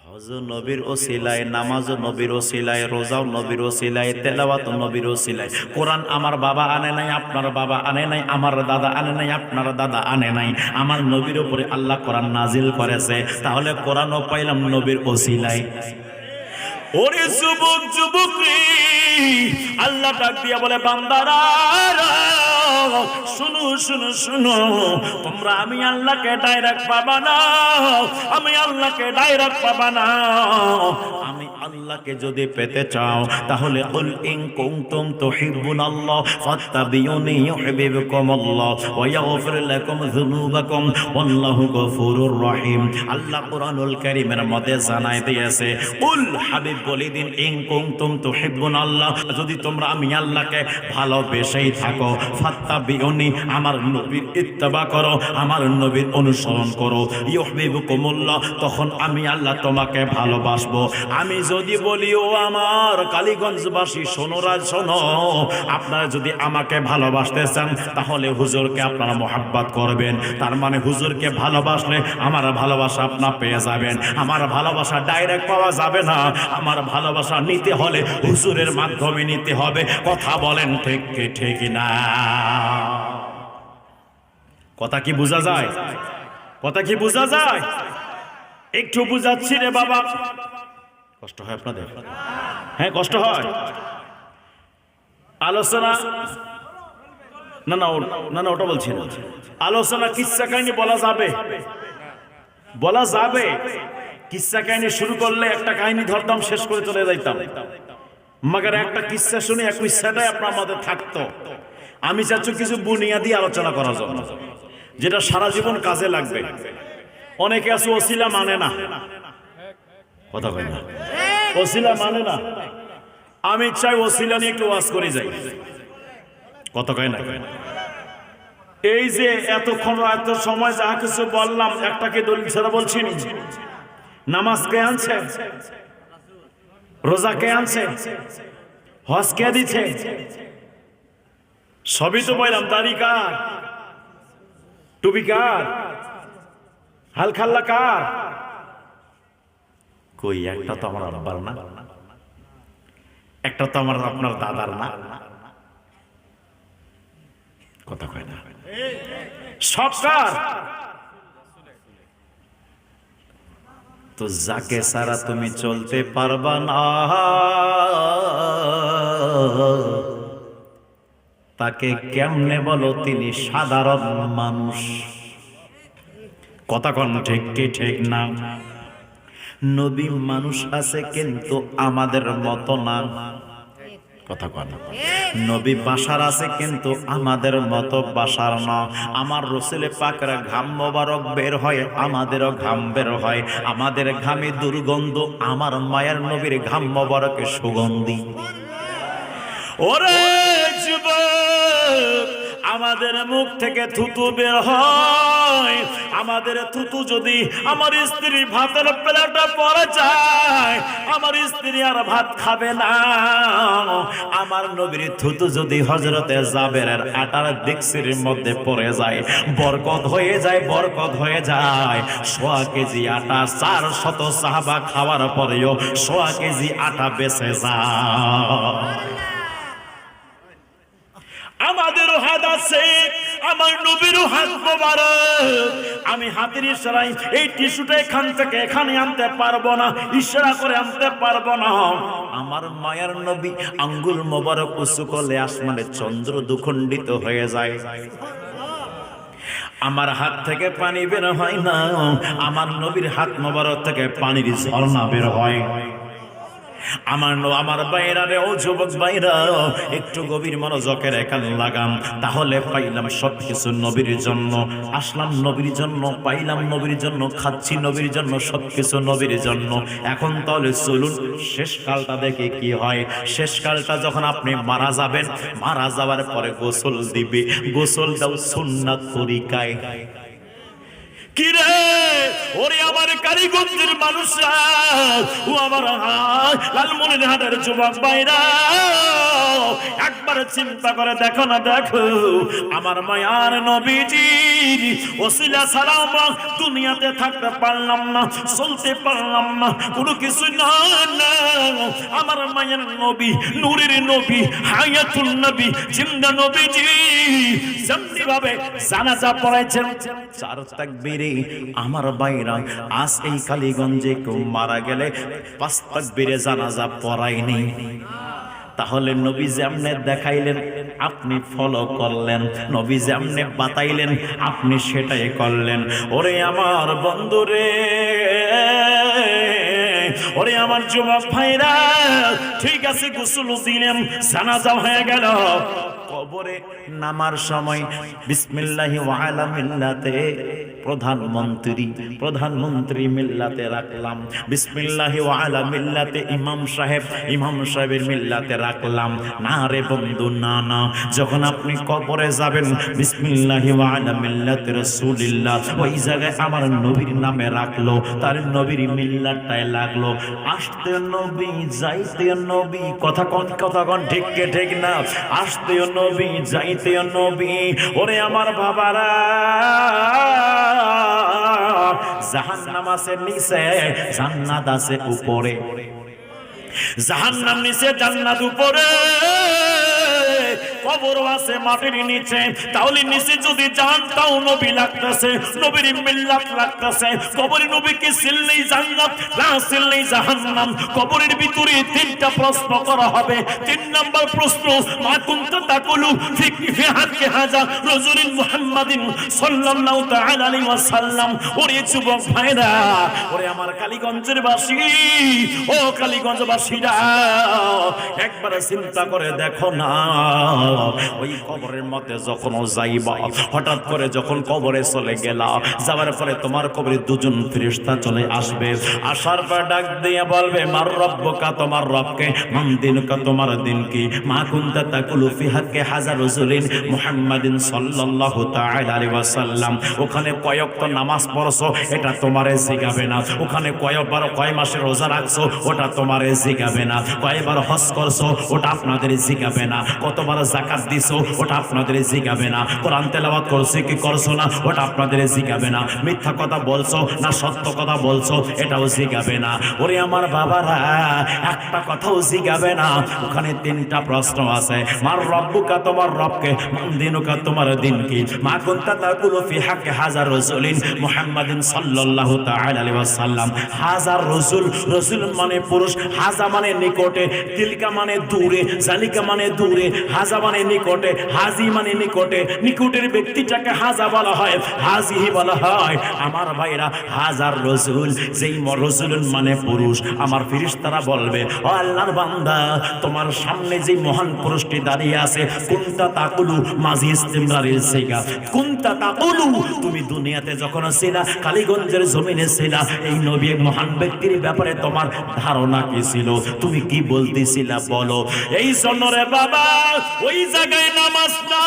হজ নবীর ওসিলায়, নামাজ নবীর ওসিলায়, রোজাও নবীর ওসিলায়, তেলাওয়াত নবীর ওসিলায়। কোরআন আমার বাবা আনে নাই, আপনার বাবা আনে নাই, আমার দাদা আনে নাই, আপনার দাদা আনে নাই। আমার নবীর উপরে আল্লাহ কোরআন নাজিল করেছে, তাহলে কোরআনও পাইলাম নবীর ওসিলায়। ওরে যুবক যুবকী, আল্লাহ ডাক দিয়া বলে বান্দারা শুনো শুনো শুনো, তোমরা আমি আল্লাহকে ডাইরেক্ট পাবা না, আমি আল্লাহকে ডাইরেক্ট পাবা না। আমি আল্লাহকে যদি পেতে চাও তাহলে কুল ইন কুনতুম তুহিব্বুনাল্লাহ ফাত্তাবিউনি ইউহিব্বুকুমুল্লাহ ওয়া ইয়াগফির লাকুম যুনুবাকুম ওয়াল্লাহু গফুরুর রহিম। আল্লাহ কোরআনুল কারীমের মধ্যে জানায় দিয়েছে, কুল হাবিব বলে দিন, ইন কুনতুম তুহিব্বুনাল্লাহ, যদি তোমরা আমি আল্লাহকে ভালোবেসেই থাকো, ফাত্তাবিউনি, আমার নবীর ইত্তেবা করো, আমার নবীর অনুসরণ করো, ইউহিব্বুকুমুল্লাহ, তখন আমি আল্লাহ তোমাকে ভালোবাসবো। আমি যদি বলি ও আমার কালীগঞ্জবাসী শোনো রাজ শোনো, আপনারা যদি আমাকে ভালোবাসতে চান তাহলে হুজুরকে আপনারা মোহাব্বত করবেন। তার মানে হুজুরকে ভালোবাসলে আমার ভালোবাসা আপনারা পেয়ে যাবেন। আমার ভালোবাসা ডাইরেক্ট পাওয়া যাবে না, আমার ভালোবাসা নিতে হলে হুজুরের মাধ্যমে নিতে হবে। কথা বলেন ঠিক কি ঠিক না? কথা কি বোঝা যায়? কথা কি বোঝা যায়? একটু বুঝাচ্ছি রে বাবা। কষ্ট হয় আপনাদের? হ্যাঁ কষ্ট হয়। আলোচনা না না না না ওটা বলছি না। আলোচনা কিচ্ছা কাহিনী বলা যাবে, বলা যাবে। কিচ্ছা কাহিনী শুরু করলে একটা কাহিনী ধরতাম, শেষ করে চলে যাইতাম। মাগার একটা কিচ্ছা শুনে এক কিচ্ছাটাই আপনার আমাদের থাকতো। আমি চাচ্ছি কিছু বুনিয়াদি আলোচনা করার জন্য, যেটা সারা জীবন কাজে লাগবে। অনেকে আছে ওসিলা মানে না, কথা কয় না, ওসিলা মানে না। আমি চাই ওসিলা নিয়ে একটু ওয়াজ করে যাই, কথা কয় না। এই যে এতক্ষণ এত সময় যা কিছু বললাম, একটাকে দলিল ছাড়া বলছি নি। নামাজ কে আনছে? রোজা কে আনছে? হজ কে দিচ্ছে? সবই তো বললাম। দাড়ি কার? টুপি কার? হালখাল্লা কার? কই একটা তো আমার আব্বার না, একটা তো আমার আপনার দাদার না, কথা কয় না। সব কার? তো যাকে সারা তুমি চলতে পারবা না, তাকে কেমনে বলো তিনি সাধারণ মানুষ? কথা কন ঠিক কি ঠিক না? নবী মানুষ আছে কিন্তু আমাদের মতো না, কথা কন। নবী বাশার আছে কিন্তু আমাদের মতো বাশার না। আমার রাসূলে পাকের ঘাম মোবারক বের হয়, আমাদেরও ঘাম বের হয়। আমাদের ঘামে দুর্গন্ধ, আমার মায়ের নবীর ঘাম মোবারকে সুগন্ধি। ওরে যুবক, আমাদের মুখ থেকে থুতু বের হয়, আমাদের থুতু যদি আমার স্ত্রীর ভাতের প্লেটে পড়ে যায়, আমার স্ত্রী আর ভাত খাবে না। আমার নবীর থুতু যদি হযরতে জাবেরের আটার ডিক্সির মধ্যে পড়ে যায়, বরকত হয়ে যায়, বরকত হয়ে যায়। 100 কেজি আটা 400 সাহাবা খাওয়ার পরেও 100 কেজি আটা বেঁচে যায়। আমাদেরও হাত আছে, আমার নবীরও হাত মোবারক। আমি হাতের ইশারায় এই টিস্যুটা এখান থেকে এখানে আনতে পারবো না, ইশারা করে আনতে পারবো না। আমার মায়ের নবী আঙ্গুল মোবারক উঁচু করলে আসমানে চন্দ্র দুখণ্ডিত হয়ে যায়। আমার হাত থেকে পানি বের হয় না, আমার নবীর হাত মোবারক থেকে পানির ঝর্ণা বের হয়। আমার বাইরা রে, ও যুবক বাইরা, একটু গভীর মনোযোগের একান লাগাম, তাহলে পাইলাম সবকিছু নবীর জন্য। আসলাম নবীর জন্য, পাইলাম নবীর জন্য, খাচ্ছি নবীর জন্য, সবকিছু নবীর জন্য। এখন তাহলে চলুন শেষ কালটা দেখে কি হয়। শেষ কালটা যখন আপনি মারা যাবেন, মারা যাওয়ার পরে গোসল দিবে। গোসল দাও সুন্নাত তরিকায়। কিরে ওরে আমার কালীগঞ্জের মানুষরা, ও আমার লালমনিরহাটের যুবক ভাইরা, একবার চিন্তা করে দেখো না, দেখো আমার মায়ার নবীজির ওসিলা ছাড়া আমরা দুনিয়াতে থাকতে পারলাম না, চলতে পারলাম না, কোনো কিছু না। আমার মায়ের নবী, নূরের নবী, হায়াতুল নবী, জিন্দা নবীজি যেমনি ভাবে জানাজা পড়াইছেন 4 তাকবীরে, আমার ভাইরা আজ এই কালীগঞ্জে কেউ মারা গেলে 5 তাকবীরে জানাজা পড়ায়নি। তাহলে নবী যেমনে দেখাইলেন আপনি ফলো করলেন, নবী যেমনে বাতাইলেন আপনি সেটাই করলেন। ওরে আমার বন্ধুরে, ওরে আমার যুবক ভাইরা, ঠিক আছে গোসল দিলেন, জানাজা হয়ে গেল, কবরে নামার সময় বিসমিল্লাহি ওয়া আলা মিল্লাতে প্রধানমন্ত্রী মিল্লাতে রাখলাম, বিসমিল্লাহি ওয়া আলা মিল্লাতে ইমাম সাহেবের মিল্লাতে রাখলাম। না রে বন্ধু, না না, যখন আপনি কবরে যাবেন বিসমিল্লাহি ওয়া আলা মিল্লাতে রাসূলিল্লাহ, ওই জায়গায় আমার নবীর নামে রাখলো, তার নবীর মিল্লাতটাই লাগলো। আসতে নবী যাইতে নবী, কথা কোন ঠিক না, আসতে নবী যাইতে নবী। ওরে আমার বাবারা, জাহান্নাম আছে নিচে, জান্নাত আছে উপরে, জাহান্নাম নিচে, জান্নাত উপরে, কবর আছে মাটির নিচে। তাহলে নিচে যদি যান তাও নবী লাগতেছে, নবীর মিল্লাত লাগতেছে। কবরে নবীকে সিললেই জান্নাত, না সিললেই জাহান্নাম। কবরের ভিতরে 3টা প্রশ্ন করা হবে। 3 নাম্বার প্রশ্ন, মা কুনতা তাকুলু ফি হাক্কি হাযা রাজুলিন মুহাম্মাদিন সাল্লাল্লাহু তাআলা আলাইহি ওয়াসাল্লাম। ওরে যুবক ভাইরা, ওরে আমার কালীগঞ্জের বাসী, ও কালীগঞ্জবাসীরা, একবার চিন্তা করে দেখো না, ওই কবরের মধ্যে যখন যাইবা, হঠাৎ করে যখন কবরে চলে গেলা, যাওয়ার পরে তোমার কবরে 2জন ফেরেশতা চলে আসবে। আসার পর ডাক দিয়ে বলবে, মার রব্বুকা, তোমার রবকে, মান দিনুকা, তোমার দিন কি, মা কুনতা তাকুলু ফি হাক্কি হাযা রাজুলিন মুহাম্মাদিন সাল্লাল্লাহু তাআলা আলাইহি ওয়াসাল্লাম। ওখানে কয় ওয়াক্ত নামাজ পড়ছো এটা তোমারে জিগাবে না, ওখানে কয়বার কয় মাসের রোজা রাখছো ওটা তোমারে জিগাবে না, কয়বার হজ করছো ওটা আপনাদের জিগাবে না, কতবার যাকাত দিছো ওটা আপনাদের জিগাবে না, কোরআন তেলাওয়াত করছো কি করছো না ওটা আপনাদের জিগাবে না, মিথ্যা কথা বলছো না সত্য কথা বলছো এটাও জিগাবে না। ওরে আমার বাবারা, একটা কথাও জিগাবে না। ওখানে 3টা প্রশ্ন আছে, মার রব্বুকা, তোমার রবকে, মান দিনুকা, তোমার দিন কি, মা কুনতা তাকুলু ফি হাক্কি হাযা রাজুলিন মুহাম্মাদিন সাল্লাল্লাহু তাআলা আলাইহি ওয়াসাল্লাম। হাজার রাজুল, রাজুল মানে পুরুষ, হাজা মানে নিকটে, তিলকা মানে দূরে, জালিকা মানে দূরে, হাজা মানে নিকটে, হাজি মানে নিকটে, নিকটের ব্যক্তিটাকে হাজা বলা হয়, হাজিহি বলা হয়। আমার ভাইরা, হাজার রাসূল, যেই রাসূলুন মানে পুরুষ। আমার ফেরেশতারা বলবে, ও আল্লাহর বান্দা, তোমার সামনে যে মহান পুরুষটি দাঁড়িয়ে আছে, কুনতা তাকুলু, মাঝি ইস্তিমরারের সিগা, কুনতা তাকুলু, তুমি দুনিয়াতে যখন ছিলা, কালীগঞ্জের জমিনে ছিলা, এই নবী মহান ব্যক্তির ব্যাপারে তোমার ধারণা কি ছিল, তুমি কি বলতেছিলা বলো। এই জন্য রে বাবা, ওই জায়গায় নামাজ না,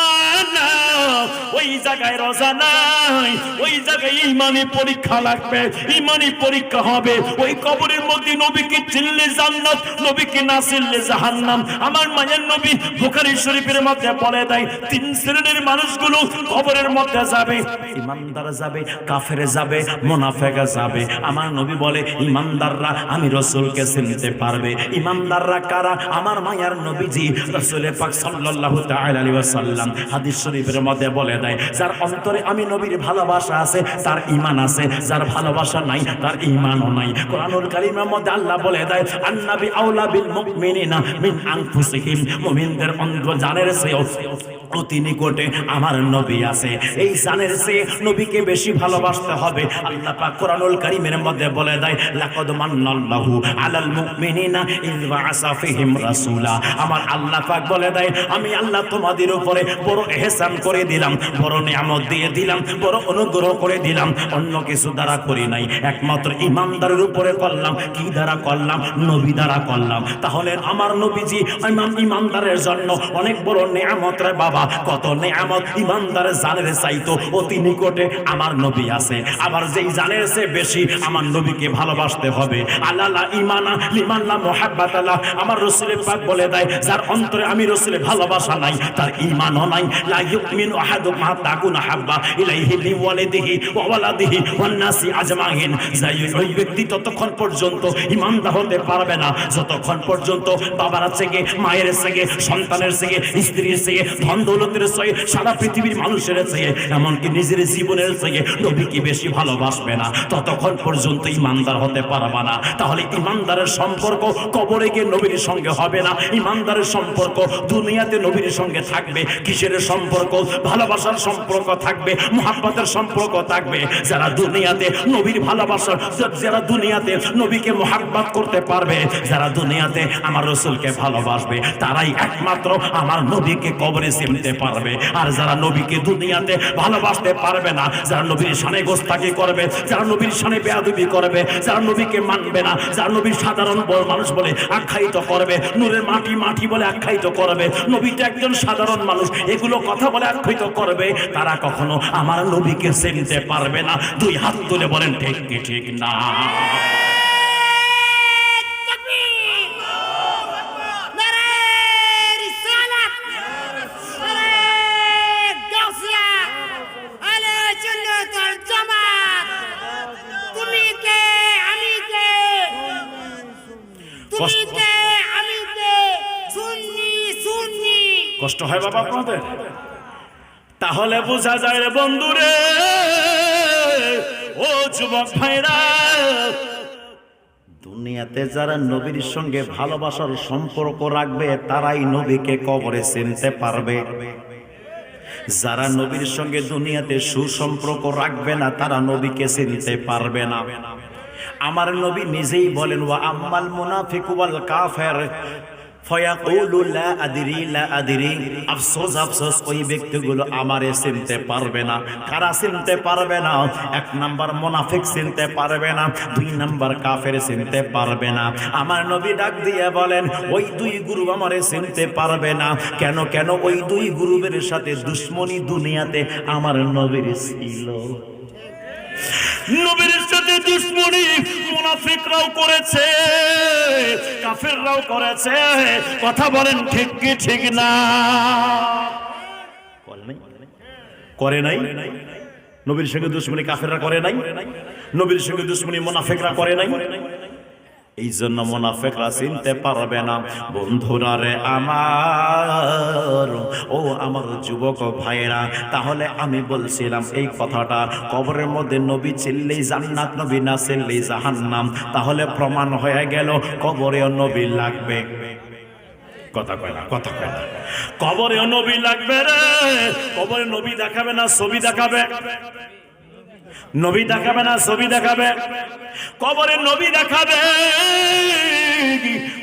ওই জায়গায় রোজা নাই, ওই জায়গায় ইমানি পরীক্ষা লাগবে, ইমানি পরীক্ষা হবে। ওই কবরের মধ্যে নবীকে চিনলে জান্নাত, নবীকে না চিনলে জাহান্নাম। আমার মায়ের নবী বুখারী শরীফের মধ্যে বলে দেয়, 3 শ্রেণীর মানুষগুলো কবরের মধ্যে যাবে, ইমানদার যাবে, কাফের যাবে, মুনাফিক যাবে। আমার নবী বলে, ইমানদাররা আমি রাসূলকে চিনতে পারবে। ইমানদাররা কারা? আমার মায়ার নবীজি রাসূল পাক সাল্লাল্লাহু তাআলা আলাইহি ওয়াসাল্লাম হাদিস শরীফের মধ্যে বলে দেয়, যার অন্তরে আমি নবীর ভালোবাসা আছে তার ঈমান আছে, যার ভালোবাসা নাই তার ঈমানও নাই। কোরআনুল কারীমের মধ্যে আল্লাহ বলে দেয়, আন-নাবী আওলা বিল মুমিনিনা মিন আনফুসিহিম, মুমিনদের অন্তর জানের চেয়ে অতি নিকটে আমার নবী আছে। এই জানের চেয়ে নবীকে বেশি ভালোবাসতে হবে। আল্লাহ পাক কোরআনুল কারীমের মধ্যে বলে দেয়, লাকাদ মান্নাল্লাহু আলাল মুমিনিনা ইয বাআসা ফীহিম রাসূলা। আমার আল্লাহ পাক বলে দেয়, আমি আমি আল্লাহ তোমাদের উপরে বড় ইহসান করে দিলাম, বড় নিয়ামত দিয়ে দিলাম, বড় অনুগ্রহ করে দিলাম। অন্য কিছু দ্বারা করি নাই, একমাত্র ইমানদারের উপরে করলাম। কি দ্বারা করলাম? নবী দ্বারা করলাম। তাহলে আমার নবীজি ইমানদারের জন্য অনেক বড় নিয়ামত রে বাবা। কত নিয়ামত! ইমানদারের জানের চাইতো অতি নিকটে আমার নবী আছে। আবার যেই জানের চেয়ে বেশি আমার নবীকে ভালোবাসতে হবে। আল্লাহ ইমানা লিমান্না মুহাব্বাতাল্লাহ। আমার রাসূল পাক বলে দেয়, যার অন্তরে আমি রাসূলের ভালোবাসা নাই তার ঈমানও নাই। লা ইউমিনু আহাদুকুম হাত্তা আকুনা হাব্বা ইলাইহি লিওয়ালিদিহি ওয়া ওয়ালাদিহি ওয়ান নাসি আজমাইন। ওই ব্যক্তি ততক্ষণ পর্যন্ত ঈমানদার হতে পারবে না যতক্ষণ পর্যন্ত বাবার থেকে, মায়ের থেকে, সন্তানের থেকে, স্ত্রীর থেকে, ধন দৌলতের থেকে, সারা পৃথিবীর মানুষের থেকে, এমনকি নিজের জীবনের থেকে নবীকে বেশি ভালোবাসবে না, ততক্ষণ পর্যন্ত ঈমানদার হতে পারবে না। তাহলে ঈমানদারের সম্পর্ক কবরে গিয়ে নবীর সঙ্গে হবে না। ঈমানদারের সম্পর্ক দুনিয়াতে নবীর সঙ্গে থাকবে। কিসের সম্পর্ক? ভালোবাসার সম্পর্ক থাকবে, মুহাব্বতের সম্পর্ক থাকবে। যারা দুনিয়াতে নবীর ভালোবাসা, যারা দুনিয়াতে নবীকে মুহাব্বত করতে পারবে, যারা দুনিয়াতে আমার রাসূলকে ভালোবাসবে, তারাই একমাত্র আমার নবীকে কবরে চিনতে পারবে। আর যারা নবীকে দুনিয়াতে ভালোবাসতে পারবে না, যারা নবীর শানে গোস্তাকি করবে, যারা নবীর শানে বেয়াদবি করবে, যারা নবীকে মানবে না, যারা নবীর সাধারণ মানুষ বলে আখ্যায়িত করবে, নূরের মাটি মাটি বলে আখ্যায়িত করবে, নবী তো একজন সাধারণ মানুষ, এগুলো কথা বলে আখ্যায়িত করবে, তারা কখনো আমার নবীকে চিনতে পারবে না। দুই হাত তুলে বলেন ঠিক কি ঠিক না? কষ্ট হয় বাবা আপনাদের? তাহলে বোঝা যায় রে বন্ধুরে, ও যুবক ভাইরা, দুনিয়াতে যারা নবীর সঙ্গে ভালোবাসার সম্পর্ক রাখবে তারাই নবীকে কবরে চিনতে পারবে। যারা নবীর সঙ্গে দুনিয়াতে সুসম্পর্ক রাখবে না তারা নবীকে চিনতে পারবে না। আমার নবী নিজেই বলেন, ওয়া আম্মাল মুনাফিকু ওয়াল কাফির ফায়াকুলু লা আদরি লা আদরি। আফসোস আফসোস, ওই ব্যক্তিগুলো আমারে চিনতে পারবে না। কারা চিনতে পারবে না? এক নাম্বার মুনাফিক চিনতে পারবে না, দুই নাম্বার কাফের চিনতে পারবে না। আমার নবী ডাক দিয়ে বলেন, ওই দুই গ্রুপ আমারে চিনতে পারবে না। কেন কেন? ওই দুই গ্রুপের সাথে দুশ্মনী দুনিয়াতে আমার নবীর ছিল। নবীর সাথে দুশ্মনী মুনাফিকরাও করেছে, কাফেররাও করেছে। কথা বলেন ঠিক কি ঠিক না? করে নাই? নবীর সঙ্গে দুশ্মনী কাফেররা করে নাই? নবীর সঙ্গে দুশ্মনী মুনাফিকরা করে নাই? এই জন্য মুনাফিকরা চিনতে পারবে না। বন্ধুরা রে আমার, ও আমার যুবক ভাইরা, তাহলে আমি বলছিলাম এই কথাটা, কবরের মধ্যে নবী চিনলেই জান্নাত, নবী না চিনলেই জাহান্নাম। তাহলে প্রমাণ হয়ে গেল কবরেও নবী লাগবে। কথা কয় না, কথা কয় না। কবরেও নবী লাগবে রে। কবরে নবী দেখাবে না ছবি দেখাবে? নবী দেখাবে না ছবি দেখাবে? কবরে নবী দেখাবে,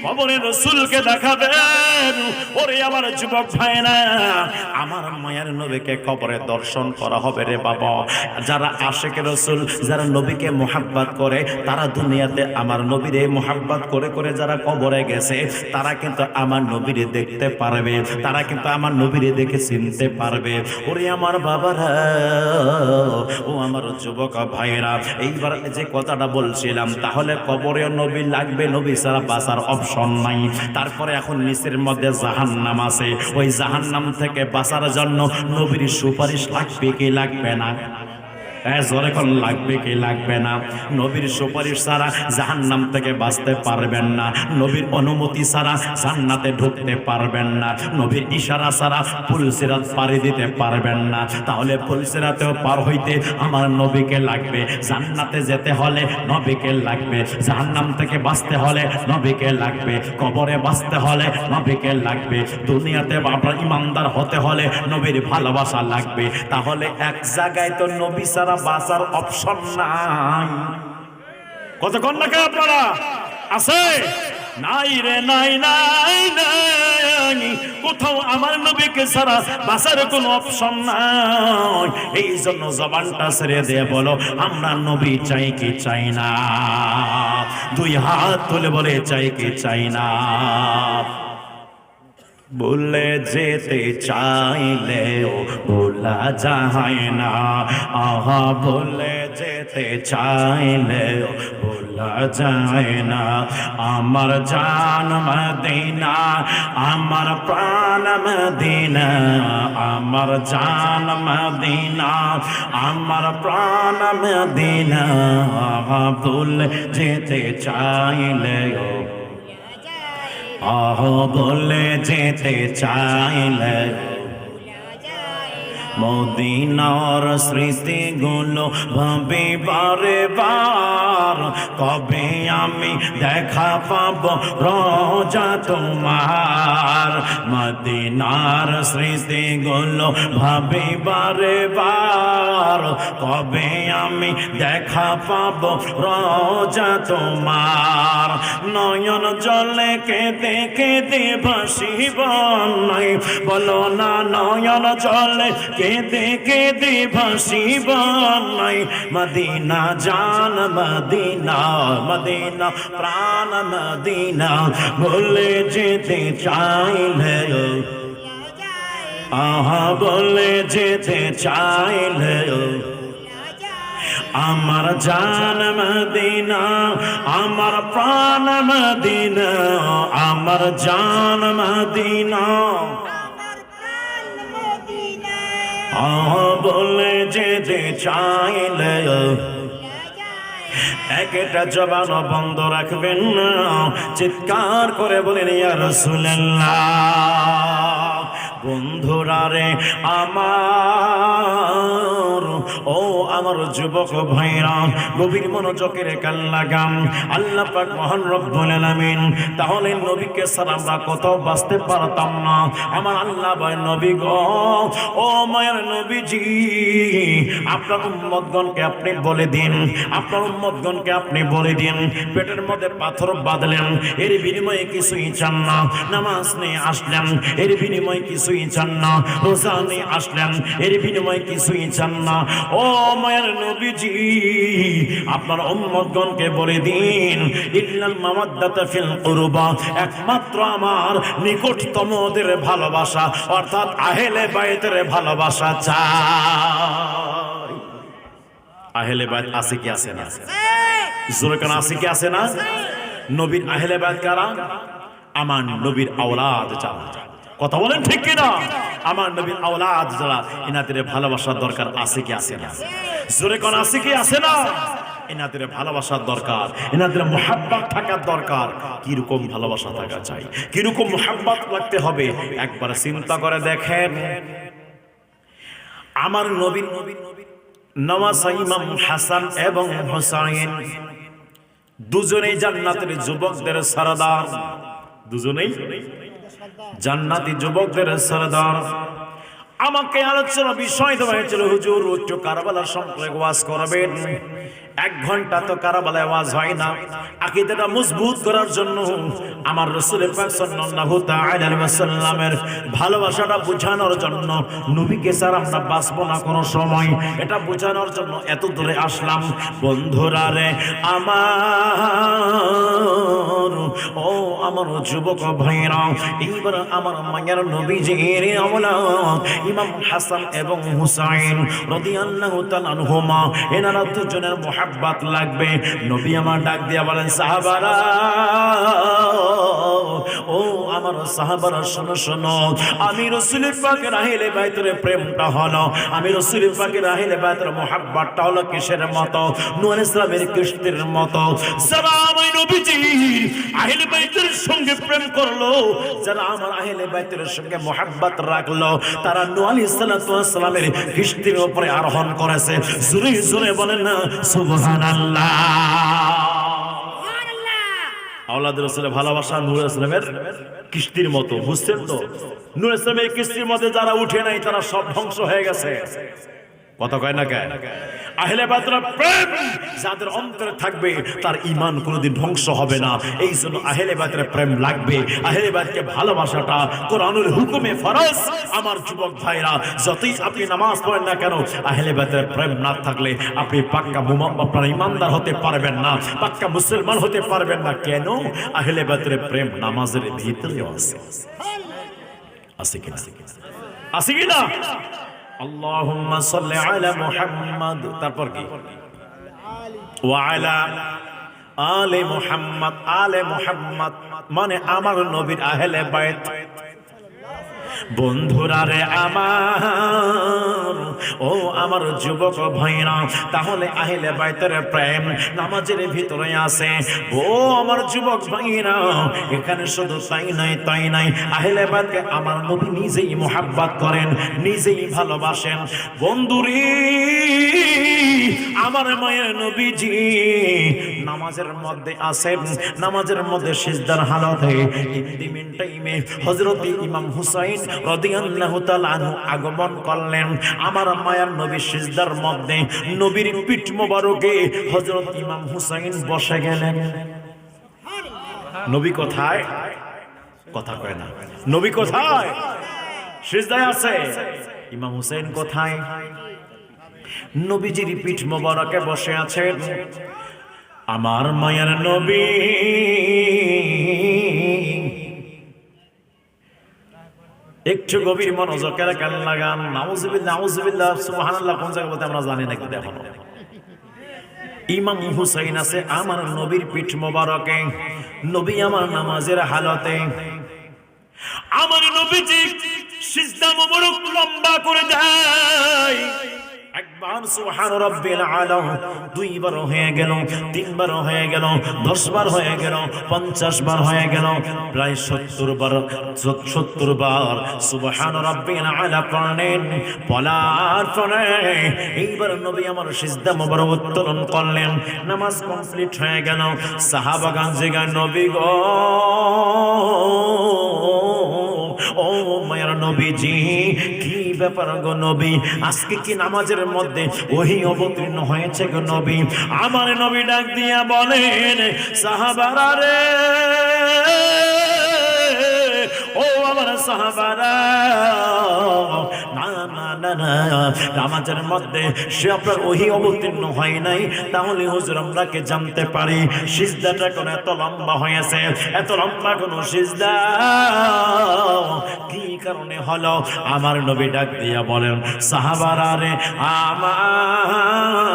কবরে রাসূলকে দেখাবে। ওরে আমার যুবক ভাইরা, আমার মায়ের নবীকে কবরে দর্শন করা হবে রে বাবা। যারা আশিক রাসূল, যারা নবীকে মুহাব্বত করে, তারা দুনিয়াতে আমার নবীরে মুহাব্বত করে করে যারা কবরে গেছে, তারা কিন্তু আমার নবীরে দেখতে পারবে, তারা কিন্তু আমার নবীরে দেখে চিনতে পারবে। ওরে আমার বাবারা, ও আমার যুবক ভাইরা, এইবার যে কথাটা বলছিলাম, তাহলে কবরে নবী লাগবে, নবী ছাড়া বাঁচার অপশন নাই। তারপরে এখন নিচের মধ্যে জাহান্নাম আছে, ওই জাহান্নাম থেকে বাঁচার জন্য নবীর সুপারিশ লাগবে কি লাগবে না? যখন লাগবে কি লাগবে না? নবীর সুপারিশ ছাড়া জাহান্নাম থেকে বাঁচতে পারবেন না, নবীর অনুমতি ছাড়া জান্নাতে ঢুকতে পারবেন না, নবীর ইশারা ছাড়া পুলসিরাত পাড়ি দিতে পারবেন না। তাহলে পুলসিরাতেও পার হইতে আমার নবীকে লাগবে, জান্নাতে যেতে হলে নবীকে লাগবে, জাহান্নাম থেকে বাঁচতে হলে নবীকে লাগবে, কবরে বাঁচতে হলে নবীকে লাগবে, দুনিয়াতে আপনার ইমানদার হতে হলে নবীর ভালোবাসা লাগবে। তাহলে এক জায়গায় তো নবী ছাড়া বাঁচার অপশন নাই। কতক্ষণ না আপনারা আছে? নাই রে, নাই নাই নাই। নাই, কোথাও আমার নবীকে ছাড়া বাঁচার কোনো অপশন নাই। এই জন্য জবানটা ছেড়ে দিয়ে বলো, আমরা নবী চাই কি চাই না? দুই হাত তুলে বলে চাই কি চাই না? ভুলে যেতে চাইলেও ভোলা যায় না, আহা ভুলে যেতে চাইলেও ভোলা যায় না। আমার জান মদিনা, আমার প্রাণ মদিনা, আমার জান মদিনা, আমার প্রাণ মদিনা, আহা ভুলে যেতে চাইলেও বলে যেতে চাইলে মদিনার স্মৃতিগুলো ভাবি বারে বার, কবে আমি দেখা পাব রোজা তোমার। মদিনার স্মৃতিগুলো ভাবি বারে বার, কবে আমি দেখা পাব রোজা তোমার। নয়ন জলে কেঁদে কেঁদে ভাসিব নাই, বলো না নয়ন জলে কেঁদে কেঁদে ভাসিব নাই। মদিনা জান মদিনা, মদিনা প্রাণ মদিনা, বলে যেতে চাইলে আহা বলে যেতে চাইলে আমার জান মদিনা, আমার প্রাণ মদিনা, আমার জান মদিনা, বলে যেতে চাইলে একটা জবান বন্ধ রাখবেন না, চিৎকার করে বলেন ইয়া রাসূলুল্লাহ। বন্ধুরা রে আমার, ও আমার যুবক ভাইরা, গভীর মনোযোগের কান লাগাম। আল্লাহ পাক মহান রব্বুল আলামিন, তাহলে নবীকে ছাড়া আমরা কত বাঁচতে পারতাম না। আমার আল্লাহ ভাই নবী গো, ও মায়ের নবীজি, আপনার উম্মতগণকে আপনি বলে দিন, আপনার উম্মতগণকে আপনি বলে দিন, পেটের মধ্যে পাথর বাঁধলেন, এর বিনিময়ে কিছুই চান না। নামাজ নিয়ে আসলেন, এর বিনিময়ে কিছুই চান না। রোজা নিয়ে আসলেন, এর বিনিময়ে কিছুই চান না। ও মায়ের নবীজি, আপনার উম্মতগণকে বলে দিন, ইল্লাল মাওয়াদ্দাতা ফিল কুরবা, একমাত্র আমার নিকটতমদের ভালোবাসা, অর্থাৎ আহলে বাইতের ভালোবাসা চাই। আহলে বাইত আছে কি আছে না? জোরে কেন আছে কি আছে না? নবীর আহলে বাইত কারা? আমার নবীর আওলাদ যারা, কথা বলেন ঠিক কিনা? আমার নবীর আওলাদ যারা, এনাদের ভালোবাসার দরকার আছে কি আছে না? জোরে কোন আছে কি আছে না? এনাদের ভালোবাসার দরকার, এনাদের মুহাব্বত থাকার দরকার। কিরকম ভালোবাসা থাকা চাই, কিরকম মুহাব্বত লাগতে হবে, একবার চিন্তা করে দেখেন। আমার নবীর নওয়াসা ইমাম হাসান এবং হুসাইন দুজনেই জান্নাতের যুবকদের সরদার, দুজনেই জান্নাতি যুবকদের সরদার। আমাকে আলোচনা বিষয় দেওয়া হয়েছিল, হুজুর উচ্চ কারবালার সম্পর্কে ওয়াজ করবেন। 1 ঘন্টা তো কারবালায় ওয়াজ হয় না। আকীদাটা মজবুত করার জন্য, আমার রাসূল পাক সাল্লাল্লাহু তাআলা আলাইহি ওয়াসাল্লামের ভালোবাসাটা বোঝানোর জন্য, নবীকে ছাড়া আমরা বাঁচবো না কোনো সময়, এটা বোঝানোর জন্য এত দূরে আসলাম। বন্ধুরা রে আমার, ও আমার যুবক ভাইরা, এইবার আমার মায়ের নবীজির আওলাদ ইমাম হাসান এবং হুসাইন রাদিয়াল্লাহু তাআলা আনহুমা, এনারা দুজনের মুহাব্বত লাগবে। নবী আমার ডাক দিয়া বলেন, সাহাবারা, ও আমার সাহাবারা শোনো শোনো, আমি রাসূল পাকের আহলে বাইতের প্রেমটা হলো, আমি রাসূল পাকের আহলে বাইতের মুহাব্বতটা হলো কিসের মতো? নূহ ইসলামের কিস্তির মতো। যারা আমার নবীজি আহলে বাইতের সঙ্গে প্রেম করলো, যারা আমার আহলে বাইতের সঙ্গে মুহাব্বত রাখলো, তারা নূহ আলাইহিস সালামের কিস্তির উপরে আরোহণ করেছে। জোরে জোরে বলেন না সুবহানাল্লাহ। আওলাদ রাসূলের ভালোবাসা নূহ ইসলামের কিস্তির মতো, বুঝছেন তো? নূহ ইসলামের কিস্তির মধ্যে যারা উঠে নাই, তারা সব ধ্বংস হয়ে গেছে। কথা কয় না কেন? আহলে বায়তের প্রেম যাদের অন্তরে থাকবে তার ঈমান কোনোদিন ধ্বংস হবে না। এই জন্য আহলে বায়তের প্রেম লাগবে। আহলে বায়তকে ভালোবাসাটা কোরআনের হুকুমে ফরজ। আমার যুবক ভাইরা, যতই আপনি নামাজ পড়েন না কেন, আহলে বায়তের প্রেম না থাকলে আপনি পাক্কা আপনার ঈমানদার হতে পারবেন না, পাক্কা মুসলমান হতে পারবেন না। কেন? আহলে বায়তের প্রেম নামাজের ভিতরেও আছে। আছে কিনা? আছে কিনা? আল্লাহুম্মা সাল্লি আলা মুহাম্মাদ, তারপর কি? ওয়া আলা আলে মুহাম্মাদ। আলে মুহাম্মাদ মানে আমার নবীর আহলে বায়ত। বন্ধুরা রে আমার, ও আমার যুবক ভাইরা, তাহলে আহলে বায়তের প্রেম নামাজের ভিতরে আছে। ও আমার যুবক ভাইরা, এখানে শুধু তাই নাই, আহলে বায়তকে আমার নবী নিজেই মুহাব্বত করেন, নিজেই ভালোবাসেন। বন্ধুরে, আমার মায়ের নবীজি নামাজের মধ্যে আছেন, নামাজের মধ্যে সিজদার হালতে ইন্দিমিন টাইমে হযরত ইমাম হুসাইন রাদিয়াল্লাহু তাআলা আনহু আগমন করলেন। আমার মায়ের নবী সিজদার মধ্যে, নবীর পিঠ মোবারকে হযরত ইমাম হুসাইন বসে গেলেন। নবী কোথায়? কথা কয় না। নবী কোথায়? সিজদায় আছে। ইমাম হুসাইন কোথায়? নবীজির পিঠ মোবারকে বসে আছেন। আমার মায়ের নবী একটু গভীর মনোযোগের কান লাগান। নাউজুবিল্লাহ, নাউজুবিল্লাহ, সুবহানাল্লাহ কোন জায়গা বলতে আমরা জানি না, কিন্তু দেখো ইমাম হুসাইন আছে আমার নবীর পিঠ মোবারকে, নবী আমার নামাজের হালতে। আমার নবীজি সিজদা মোবারক লম্বা করে দেয়। একবার সুবহান রাব্বিল আলা, দুইবার হয়ে গেল, তিনবার হয়ে গেল, 10 বার হয়ে গেল, 50 বার হয়ে গেল, প্রায় 70 বার সুবহান রাব্বিল আলা পড়লেন। পড়ার পরে এইবার নবী আমার সিজদা মোবারক উত্তোলন করলেন। নামাজ কমপ্লিট হয়ে গেল। সাহাবাগণ জিজ্ঞাসা, নবী গো, ও মায়ের নবীজি, কি ব্যাপার গো নবী? আজকে কি নামাজের মধ্যে ওহী অবতীর্ণ হয়েছে গো নবী? আমার নবী ডাক দিয়া বলেন, সাহাবারা রে, ও আমার সাহাবারা, না না না না, নামাজের মধ্যে সে আপনার ওহী অবতীর্ণ হয় নাই। তাহলে হুজুর আমরা কে জানতে পারি সিজদাটা কোন এত লম্বা হয়েছে? এত লম্বা কোন সিজদা কি কারণে হলো? আমার নবী ডাক দিয়া বলেন, সাহাবারা রে আমার,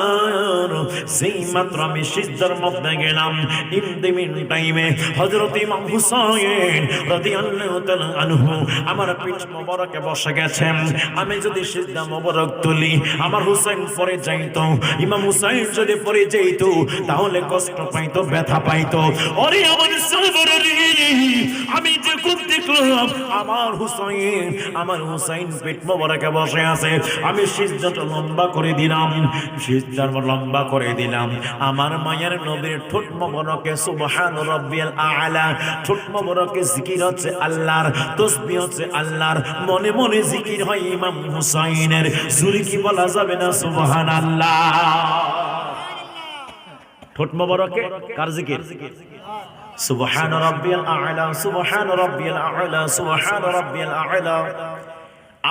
সেই মাত্র আমি সিজদার মধ্যে গেলাম, ইন্দিমিন টাইমে হযরত ইমাম হুসাইন রাদিয়াল্লাহু তাআলা আনহু আমার পিঠ মোবারকে বসে গেছেন। আমি যদি সিজদা মোবারক তুলি, আমার হুসাইন পড়ে যাইতো। ইমাম হুসাইন যদি পড়ে যাইতো তাহলে কষ্ট পাইতো, ব্যথা পাইতো। ওরে আমার সাহাবারা রে, আমি যে কোন দেখলাম আমার হুসাইন পিঠ মোবারকে বসে আছে, আমি সিজদাটা লম্বা করে দিলাম, সিজদার লম্বা করে দিলাম। আমার মায়ের নবীর ঠোঁট মোবারকে সুবহান রাব্বিয়াল আ'লা, ঠোঁট মোবারকে জিকির হচ্ছে আল্লাহর, তাসবিহ হচ্ছে আল্লাহর, মনে মনে জিকির হয় ইমাম হুসাইনের। জোরে কি বলা যাবে না সুবহানাল্লাহ? ঠোঁট মোবারকে কার জিকির? সুবহান রাব্বিয়াল আ'লা, সুবহান রাব্বিয়াল আ'লা, সুবহান রাব্বিয়াল আ'লা।